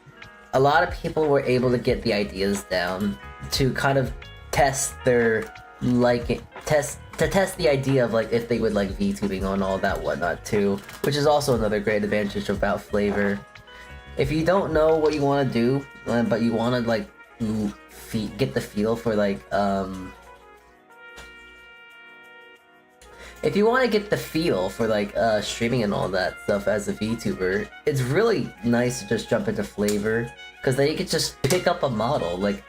a lot of people were able to get the ideas down to kind of test their, like, test the idea of, like, if they would like VTubing on all that whatnot too, which is also another great advantage about Flavor. If you don't know what you want to do, but you want to, like, get the feel for, like, if you want to get the feel for, like, streaming and all that stuff as a VTuber, it's really nice to just jump into Flavor, because then you can just pick up a model. Like,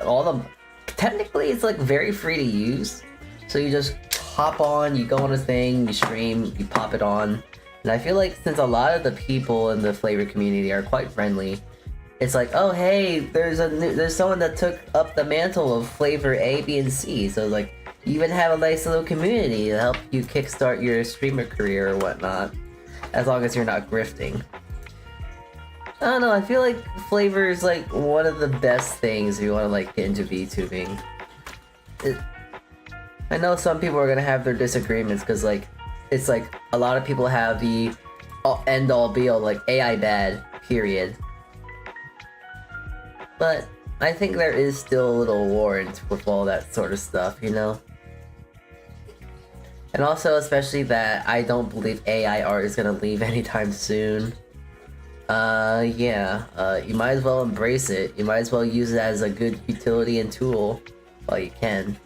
technically it's, like, very free to use, so you just hop on, you go on a thing, you stream, you pop it on. And I feel like since a lot of the people in the Flavor community are quite friendly, it's like, oh hey, there's someone that took up the mantle of Flavor A, B, and C, so, like, you even have a nice little community to help you kickstart your streamer career or whatnot, as long as you're not grifting. I don't know, I feel like flavor is like one of the best things if you want to like get into VTubing. I know some people are gonna have their disagreements because like it's like a lot of people have the end all be all like AI bad, period. But I think there is still a little warrant with all that sort of stuff, you know? And also, especially that I don't believe AI art is gonna leave anytime soon. Yeah, you might as well embrace it. You might as well use it as a good utility and tool while you can.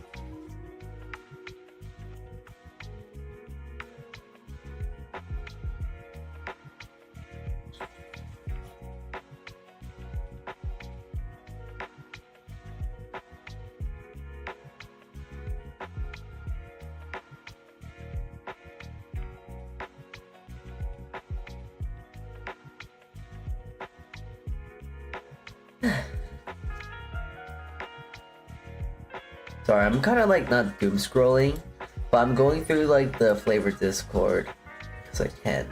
Sorry, I'm kind of like not doom scrolling, but I'm going through like the flavor Discord because I can.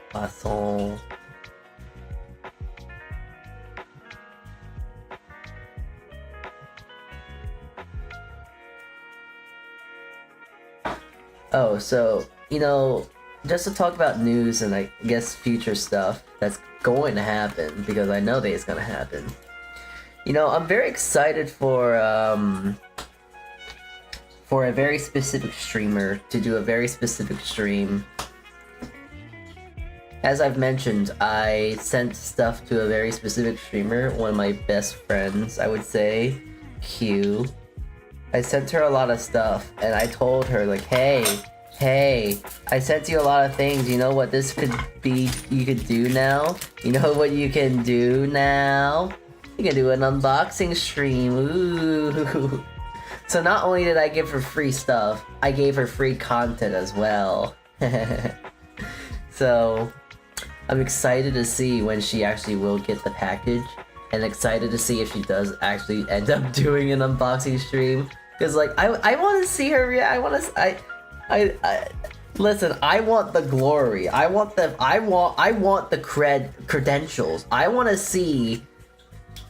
Passons. Oh, so, you know, just to talk about news and I guess future stuff that's going to happen, because I know that it's gonna happen. You know, I'm very excited for a very specific streamer to do a very specific stream. As I've mentioned, I sent stuff to a very specific streamer, one of my best friends, I would say, Q. I sent her a lot of stuff, and I told her, like, hey, I sent you a lot of things, you know what this could be, you could do now? You know what you can do now? You can do an unboxing stream, ooh. So not only did I give her free stuff, I gave her free content as well. So, I'm excited to see when she actually will get the package, and excited to see if she does actually end up doing an unboxing stream. Cause like I want to see her react. Listen. I want the glory. I want the credentials. I want to see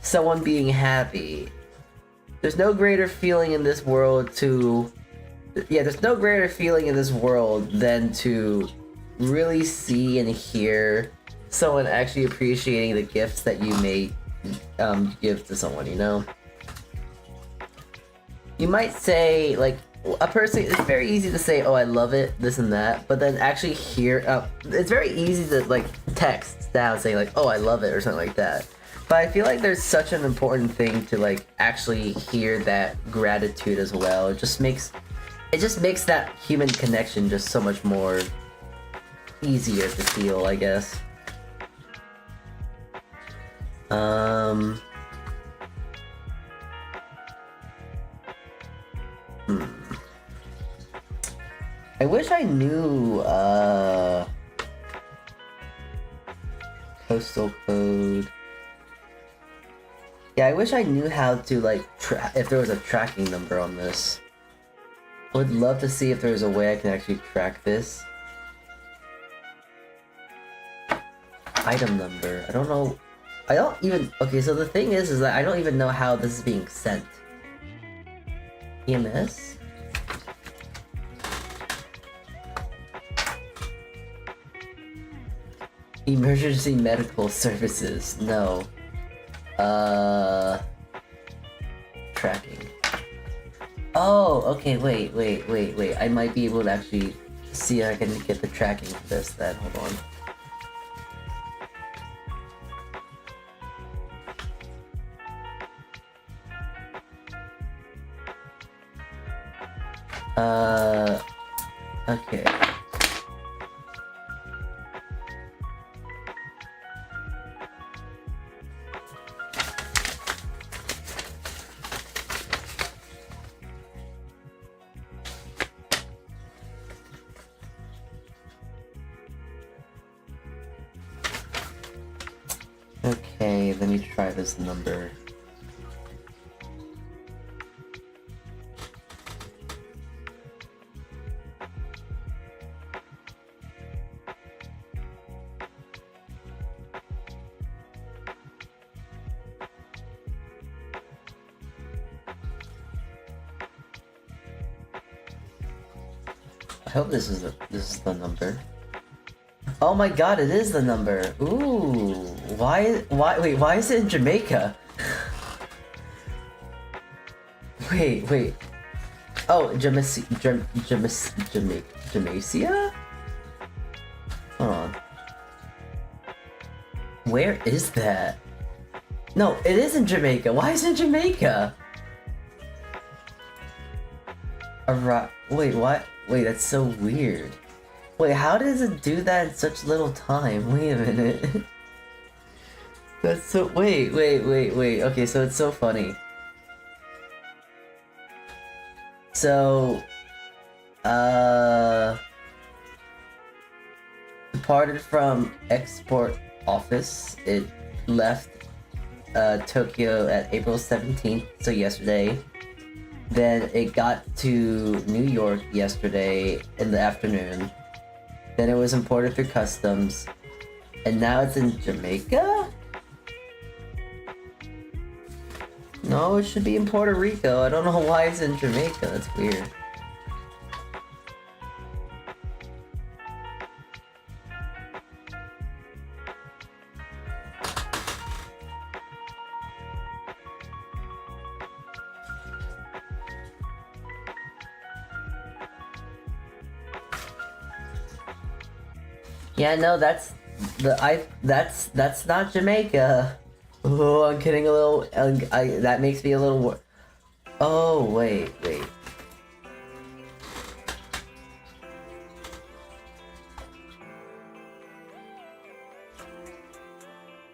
someone being happy. There's no greater feeling in this world there's no greater feeling in this world than to really see and hear someone actually appreciating the gifts that you may give to someone, you know? You might say, like, a person, it's very easy to say, oh, I love it, this and that, but then actually hear, it's very easy to, like, text down saying, like, oh, I love it, or something like that. But I feel like there's such an important thing to, like, actually hear that gratitude as well. It just makes that human connection just so much more easier to feel, I guess. I wish I knew, postal code. Yeah, I wish I knew how to, like, if there was a tracking number on this. I would love to see if there's a way I can actually track this. Item number. I don't know. I don't even... Okay, so the thing is that I don't even know how this is being sent. EMS? Emergency medical services. No. Tracking. Oh, okay, wait. I might be able to actually see if I can get the tracking for this then. Hold on. Okay. Okay, let me try this number. I hope this is the number. Oh my god, it is the number. Ooh, wait, why is it in Jamaica? Wait. Oh, Jamaica? Hold on. Where is that? No, it is in Jamaica. Why is it in Jamaica? Wait, what? Wait, that's so weird. Wait, how does it do that in such little time? Wait a minute. That's so... Wait. Okay, so it's so funny. So... Departed from export office. It left Tokyo at April 17th, so yesterday. Then it got to New York yesterday in the afternoon. Then it was imported through customs. And now it's in Jamaica? No, it should be in Puerto Rico. I don't know why it's in Jamaica. That's weird. Yeah, no, that's not Jamaica. Oh, I'm getting a little. That makes me a little. Oh wait.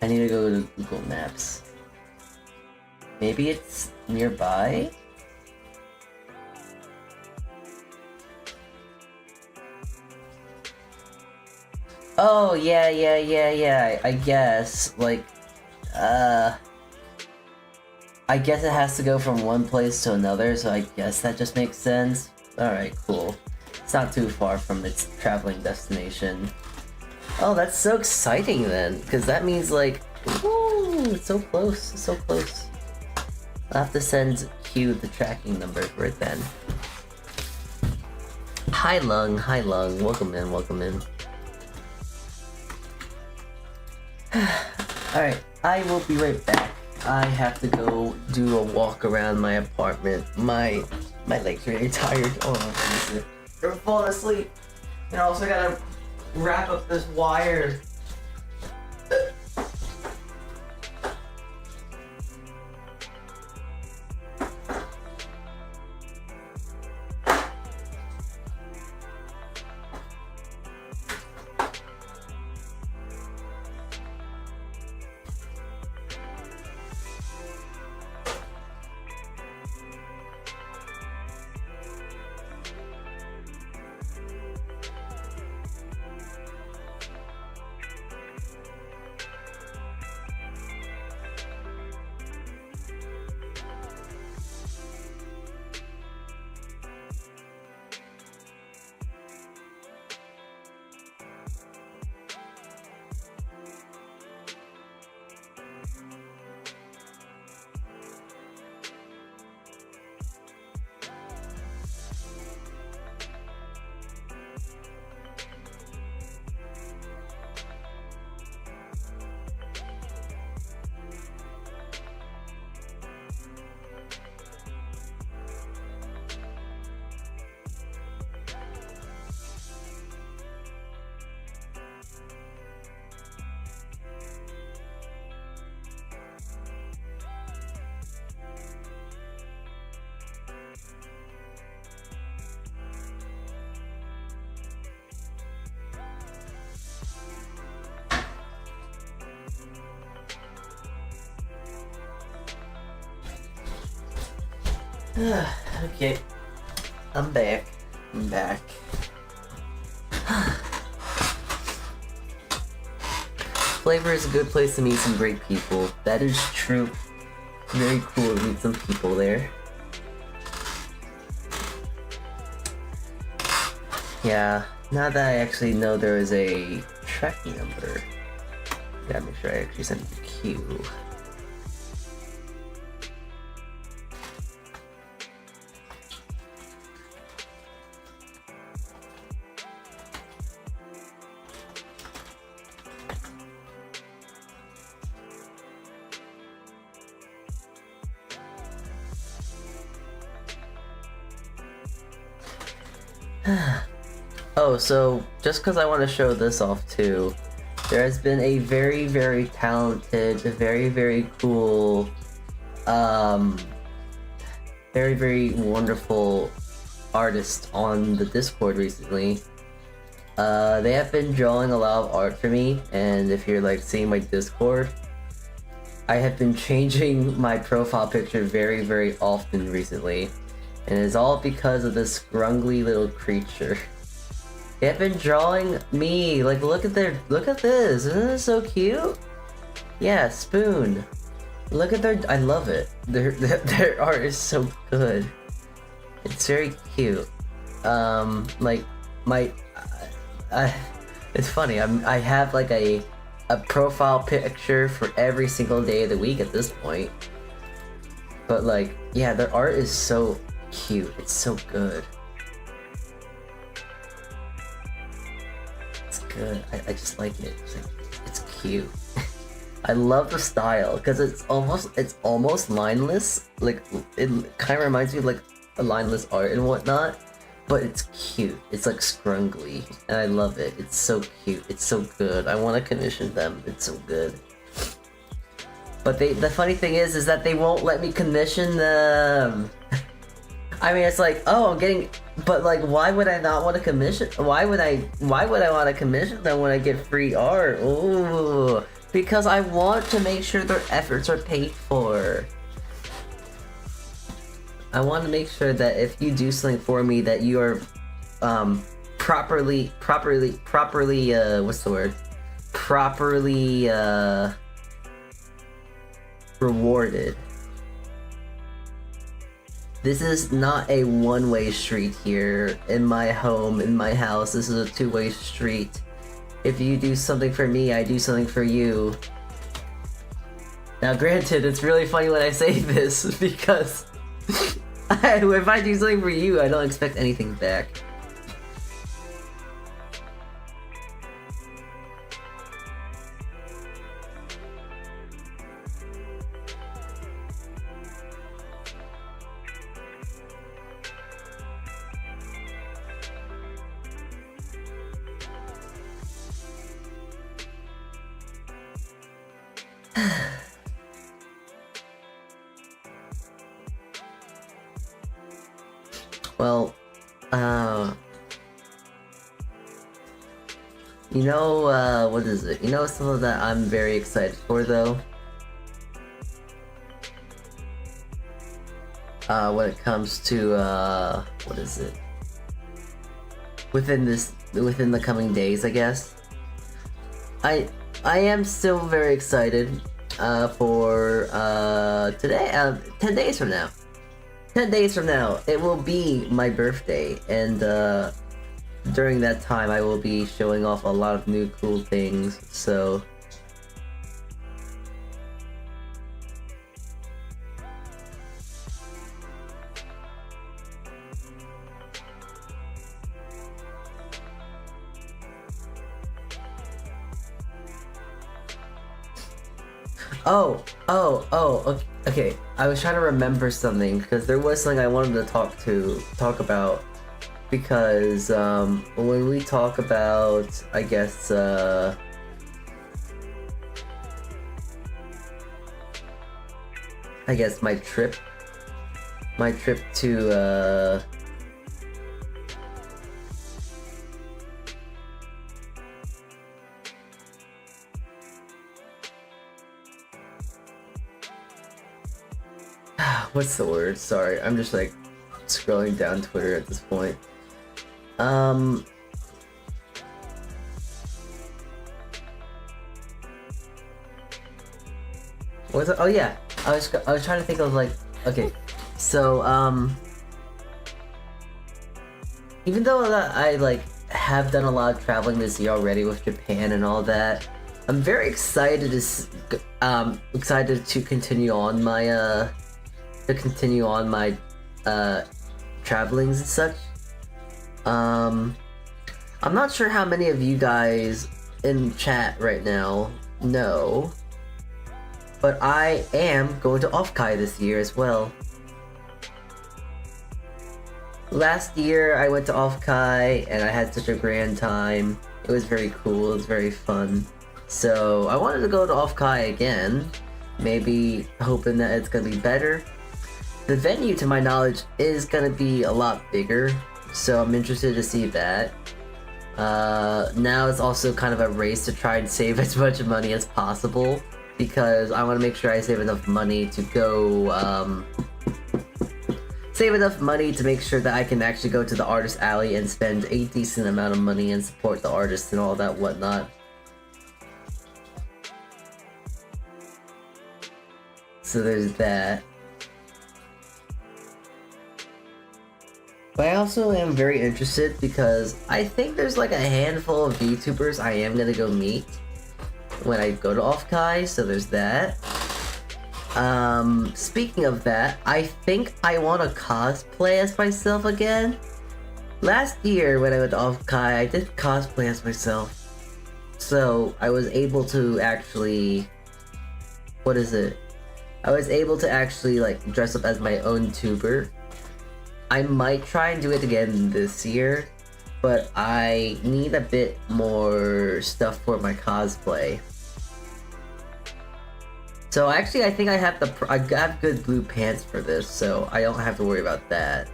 I need to go to Google Maps. Maybe it's nearby. Oh, yeah, I guess, like, I guess it has to go from one place to another, so I guess that just makes sense. Alright, cool. It's not too far from its traveling destination. Oh, that's so exciting then, because that means, like, woo, it's so close, it's so close. I'll have to send Q the tracking number for it then. Hi Lung, welcome in. Alright, I will be right back. I have to go do a walk around my apartment. My legs are really tired. Oh, they're falling asleep. And I also gotta wrap up this wire. Okay, I'm back. Flavor is a good place to meet some great people. That is true. Very cool to meet some people there. Yeah, now that I actually know there is a tracking number, gotta make sure I actually send it to Q. Oh, so just because I want to show this off too, there has been a very, very talented, very, very cool, very, very wonderful artist on the Discord recently. They have been drawing a lot of art for me, and if you're like seeing my Discord, I have been changing my profile picture very, very often recently, and it's all because of this scrungly little creature. They have been drawing me, like look at this, isn't this so cute? Yeah, Spoon. Look at their, I love it. Their art is so good. It's very cute. Like my, it's funny. I have like a profile picture for every single day of the week at this point. But like, yeah, their art is so cute. It's so good. It's good. I just like it. It's cute. I love the style because it's almost lineless. Like it kind of reminds me of like a lineless art and whatnot. But it's cute. It's like scrungly, and I love it. It's so cute. It's so good. I want to commission them. It's so good. But the funny thing is that they won't let me commission them. I mean, it's like, oh, I'm getting, but like, why would I not want to commission? Why would I want to commission them when I get free art? Ooh, because I want to make sure their efforts are paid for. I want to make sure that if you do something for me, that you are properly what's the word? Properly rewarded. This is not a one-way street here in my home, in my house. This is a two-way street. If you do something for me, I do something for you. Now granted, it's really funny when I say this because if I do something for you, I don't expect anything back. Well, you know, what is it? You know something that I'm very excited for though? When it comes to, what is it? Within the coming days, I guess. I am still very excited, for, today, 10 days from now. 10 days from now, it will be my birthday, and during that time I will be showing off a lot of new cool things, so... Okay. I was trying to remember something because there was something I wanted to talk about because when we talk about, I guess my trip to what's the word? Sorry, I'm just like scrolling down Twitter at this point. What's it? Oh yeah, I was trying to think of like, okay, so even though I like have done a lot of traveling this year already with Japan and all that, I'm very excited to continue on my travelings and such. I'm not sure how many of you guys in chat right now know, but I am going to Offkai this year as well. Last year I went to Off-Kai and I had such a grand time. It was very cool, it was very fun. So I wanted to go to Off-Kai again, maybe hoping that it's gonna be better. The venue, to my knowledge, is gonna be a lot bigger, so I'm interested to see that. Now it's also kind of a race to try and save as much money as possible, because I want to make sure I save enough money to go, save enough money to make sure that I can actually go to the artist alley and spend a decent amount of money and support the artists and all that whatnot. So there's that. But I also am very interested because I think there's like a handful of VTubers I am gonna go meet when I go to Off-Kai, so there's that. Speaking of that, I think I want to cosplay as myself again. Last year when I went to Off-Kai, I did cosplay as myself. So I was able to actually... What is it? I was able to actually like dress up as my own tuber. I might try and do it again this year, but I need a bit more stuff for my cosplay. So actually, I think I have good blue pants for this, so I don't have to worry about that.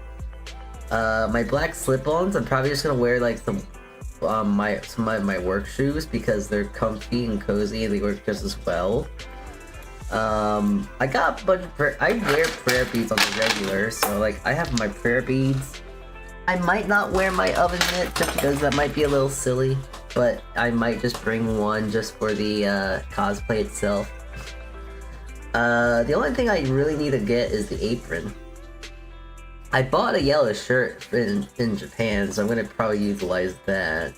My black slip-ons, I'm probably just gonna wear like some of my work shoes because they're comfy and cozy and they work just as well. I got a bunch of I wear prayer beads on the regular, so like I have my prayer beads. I might not wear my oven mitt just because that might be a little silly, but I might just bring one just for the cosplay itself. The only thing I really need to get is the apron. I bought a yellow shirt in Japan, so I'm gonna probably utilize that.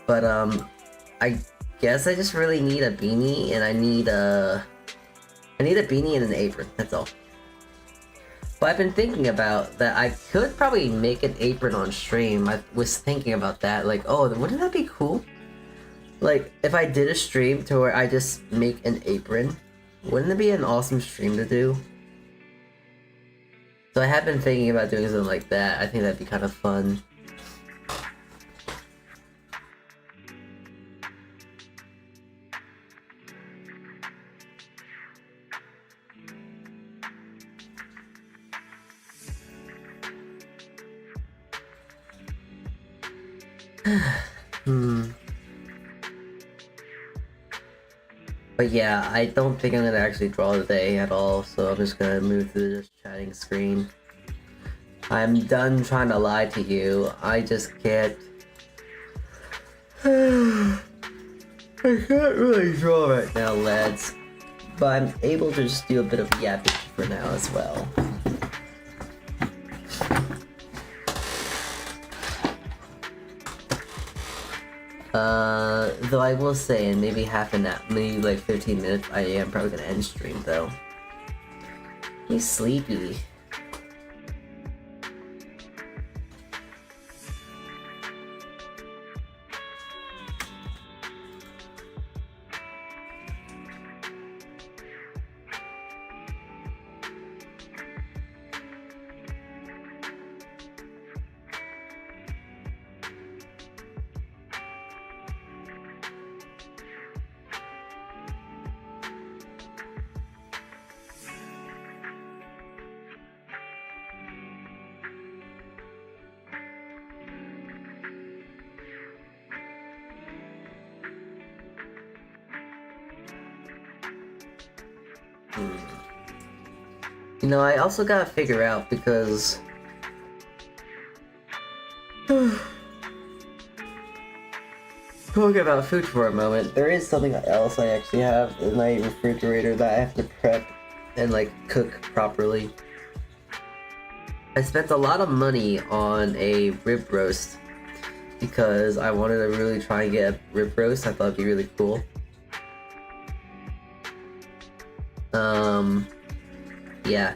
But I guess I just really need a beanie, and I need a beanie and an apron, that's all. But I've been thinking about that I could probably make an apron on stream. I was thinking about that, like, oh, wouldn't that be cool? Like, if I did a stream to where I just make an apron, wouldn't it be an awesome stream to do? So I have been thinking about doing something like that. I think that'd be kind of fun. But yeah, I don't think I'm gonna actually draw today at all, so I'm just gonna move to the just chatting screen. I'm done trying to lie to you. I just can't... I can't really draw right now, lads. But I'm able to just do a bit of yapping for now as well. Though I will say in maybe half an hour, maybe like 15 minutes, I am probably gonna end stream though. He's sleepy. You know, I also gotta figure out because... Talking about food for a moment, there is something else I actually have in my refrigerator that I have to prep and like cook properly. I spent a lot of money on a rib roast because I wanted to really try and get a rib roast. I thought it'd be really cool. Yeah.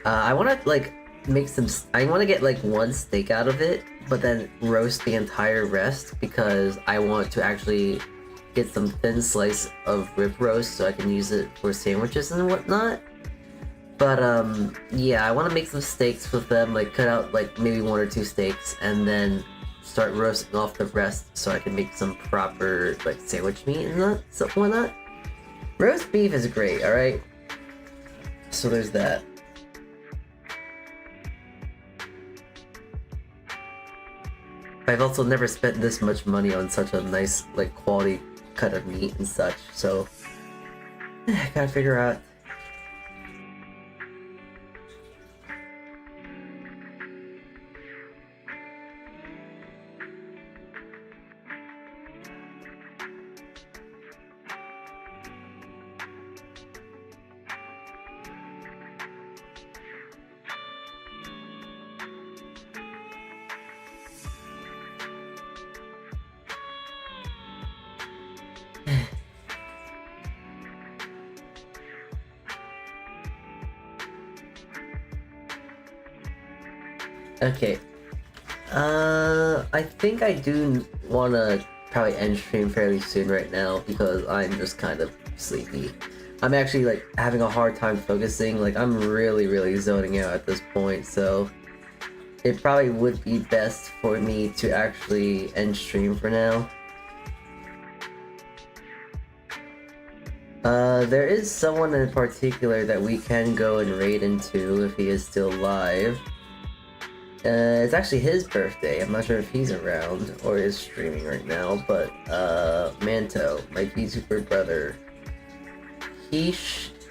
I want to like make some. I want to get like one steak out of it, but then roast the entire rest because I want to actually get some thin slice of rib roast so I can use it for sandwiches and whatnot. But yeah, I want to make some steaks with them, like cut out like maybe 1 or 2 steaks, and then start roasting off the rest so I can make some proper like sandwich meat and that, something like that. Roast beef is great, alright? So there's that. I've also never spent this much money on such a nice, like, quality cut of meat and such, so gotta figure out. Okay. I think I do want to probably end stream fairly soon right now because I'm just kind of sleepy. I'm actually like having a hard time focusing, like I'm really zoning out at this point, so it probably would be best for me to actually end stream for now. There is someone in particular that we can go and raid into if he is still alive. It's actually his birthday. I'm not sure if he's around or is streaming right now, but Manto, my Vtuber brother, he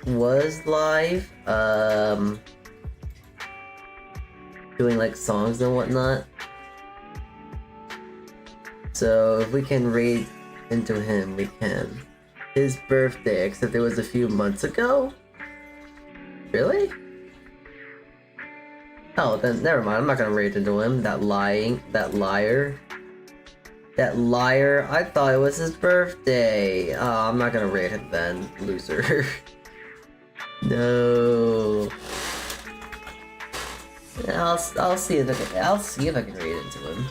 was live, doing like songs and whatnot. So if we can raid into him, we can. His birthday, except it was a few months ago? Really? Oh, then never mind. I'm not gonna raid into him. That liar. I thought it was his birthday. Oh, I'm not gonna raid him then, loser. No. I'll see if I can raid into him.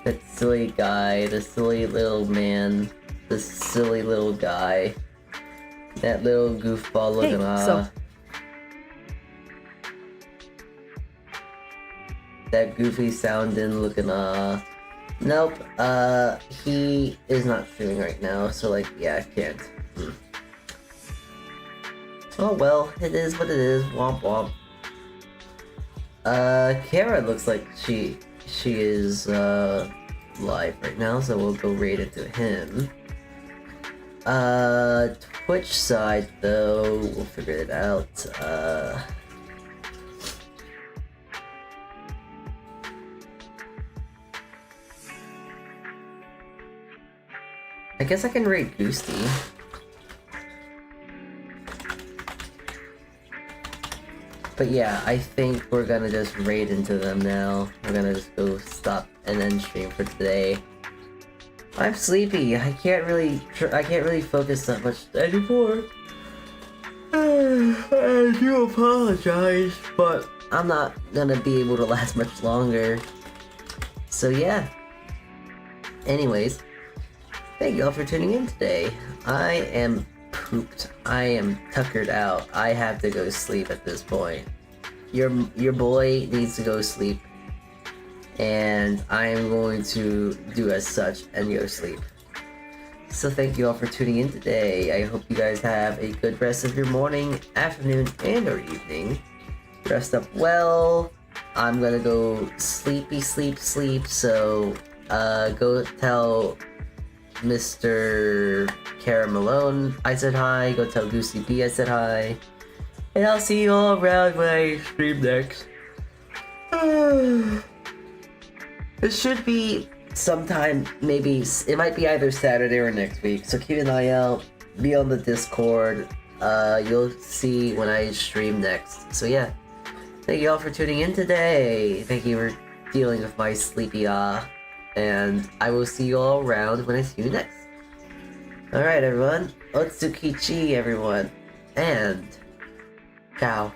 That silly guy, the silly little man, the silly little guy, that little goofball looking that goofy sounding looking nope, he is not streaming right now, so like, yeah, I can't. Oh well, it is what it is, womp womp. Kara looks like she is live right now, so we'll go raid into him. Twitch side though, we'll figure it out. I guess I can raid Goosty. But yeah, I think we're gonna just raid into them now. We're gonna just go stop and end stream for today. I'm sleepy. I can't really focus that much anymore. I do apologize, but I'm not gonna be able to last much longer. So yeah. Anyways, thank you all for tuning in today. I am pooped. I am tuckered out. I have to go sleep at this point. Your boy needs to go sleep, and I am going to do as such and go sleep. So thank you all for tuning in today. I hope you guys have a good rest of your morning, afternoon, and or evening. Rest up well. I'm gonna go sleep, so go tell Mr. Kara Malone I said hi, go tell Goosey B I said hi, and I'll see you all around when I stream next. It should be sometime, maybe, it might be either Saturday or next week, so keep an eye out, be on the Discord, you'll see when I stream next. So yeah, thank you all for tuning in today, thank you for dealing with my sleepy and I will see you all around when I see you next. Alright everyone, Saltea Kichee everyone, and ciao.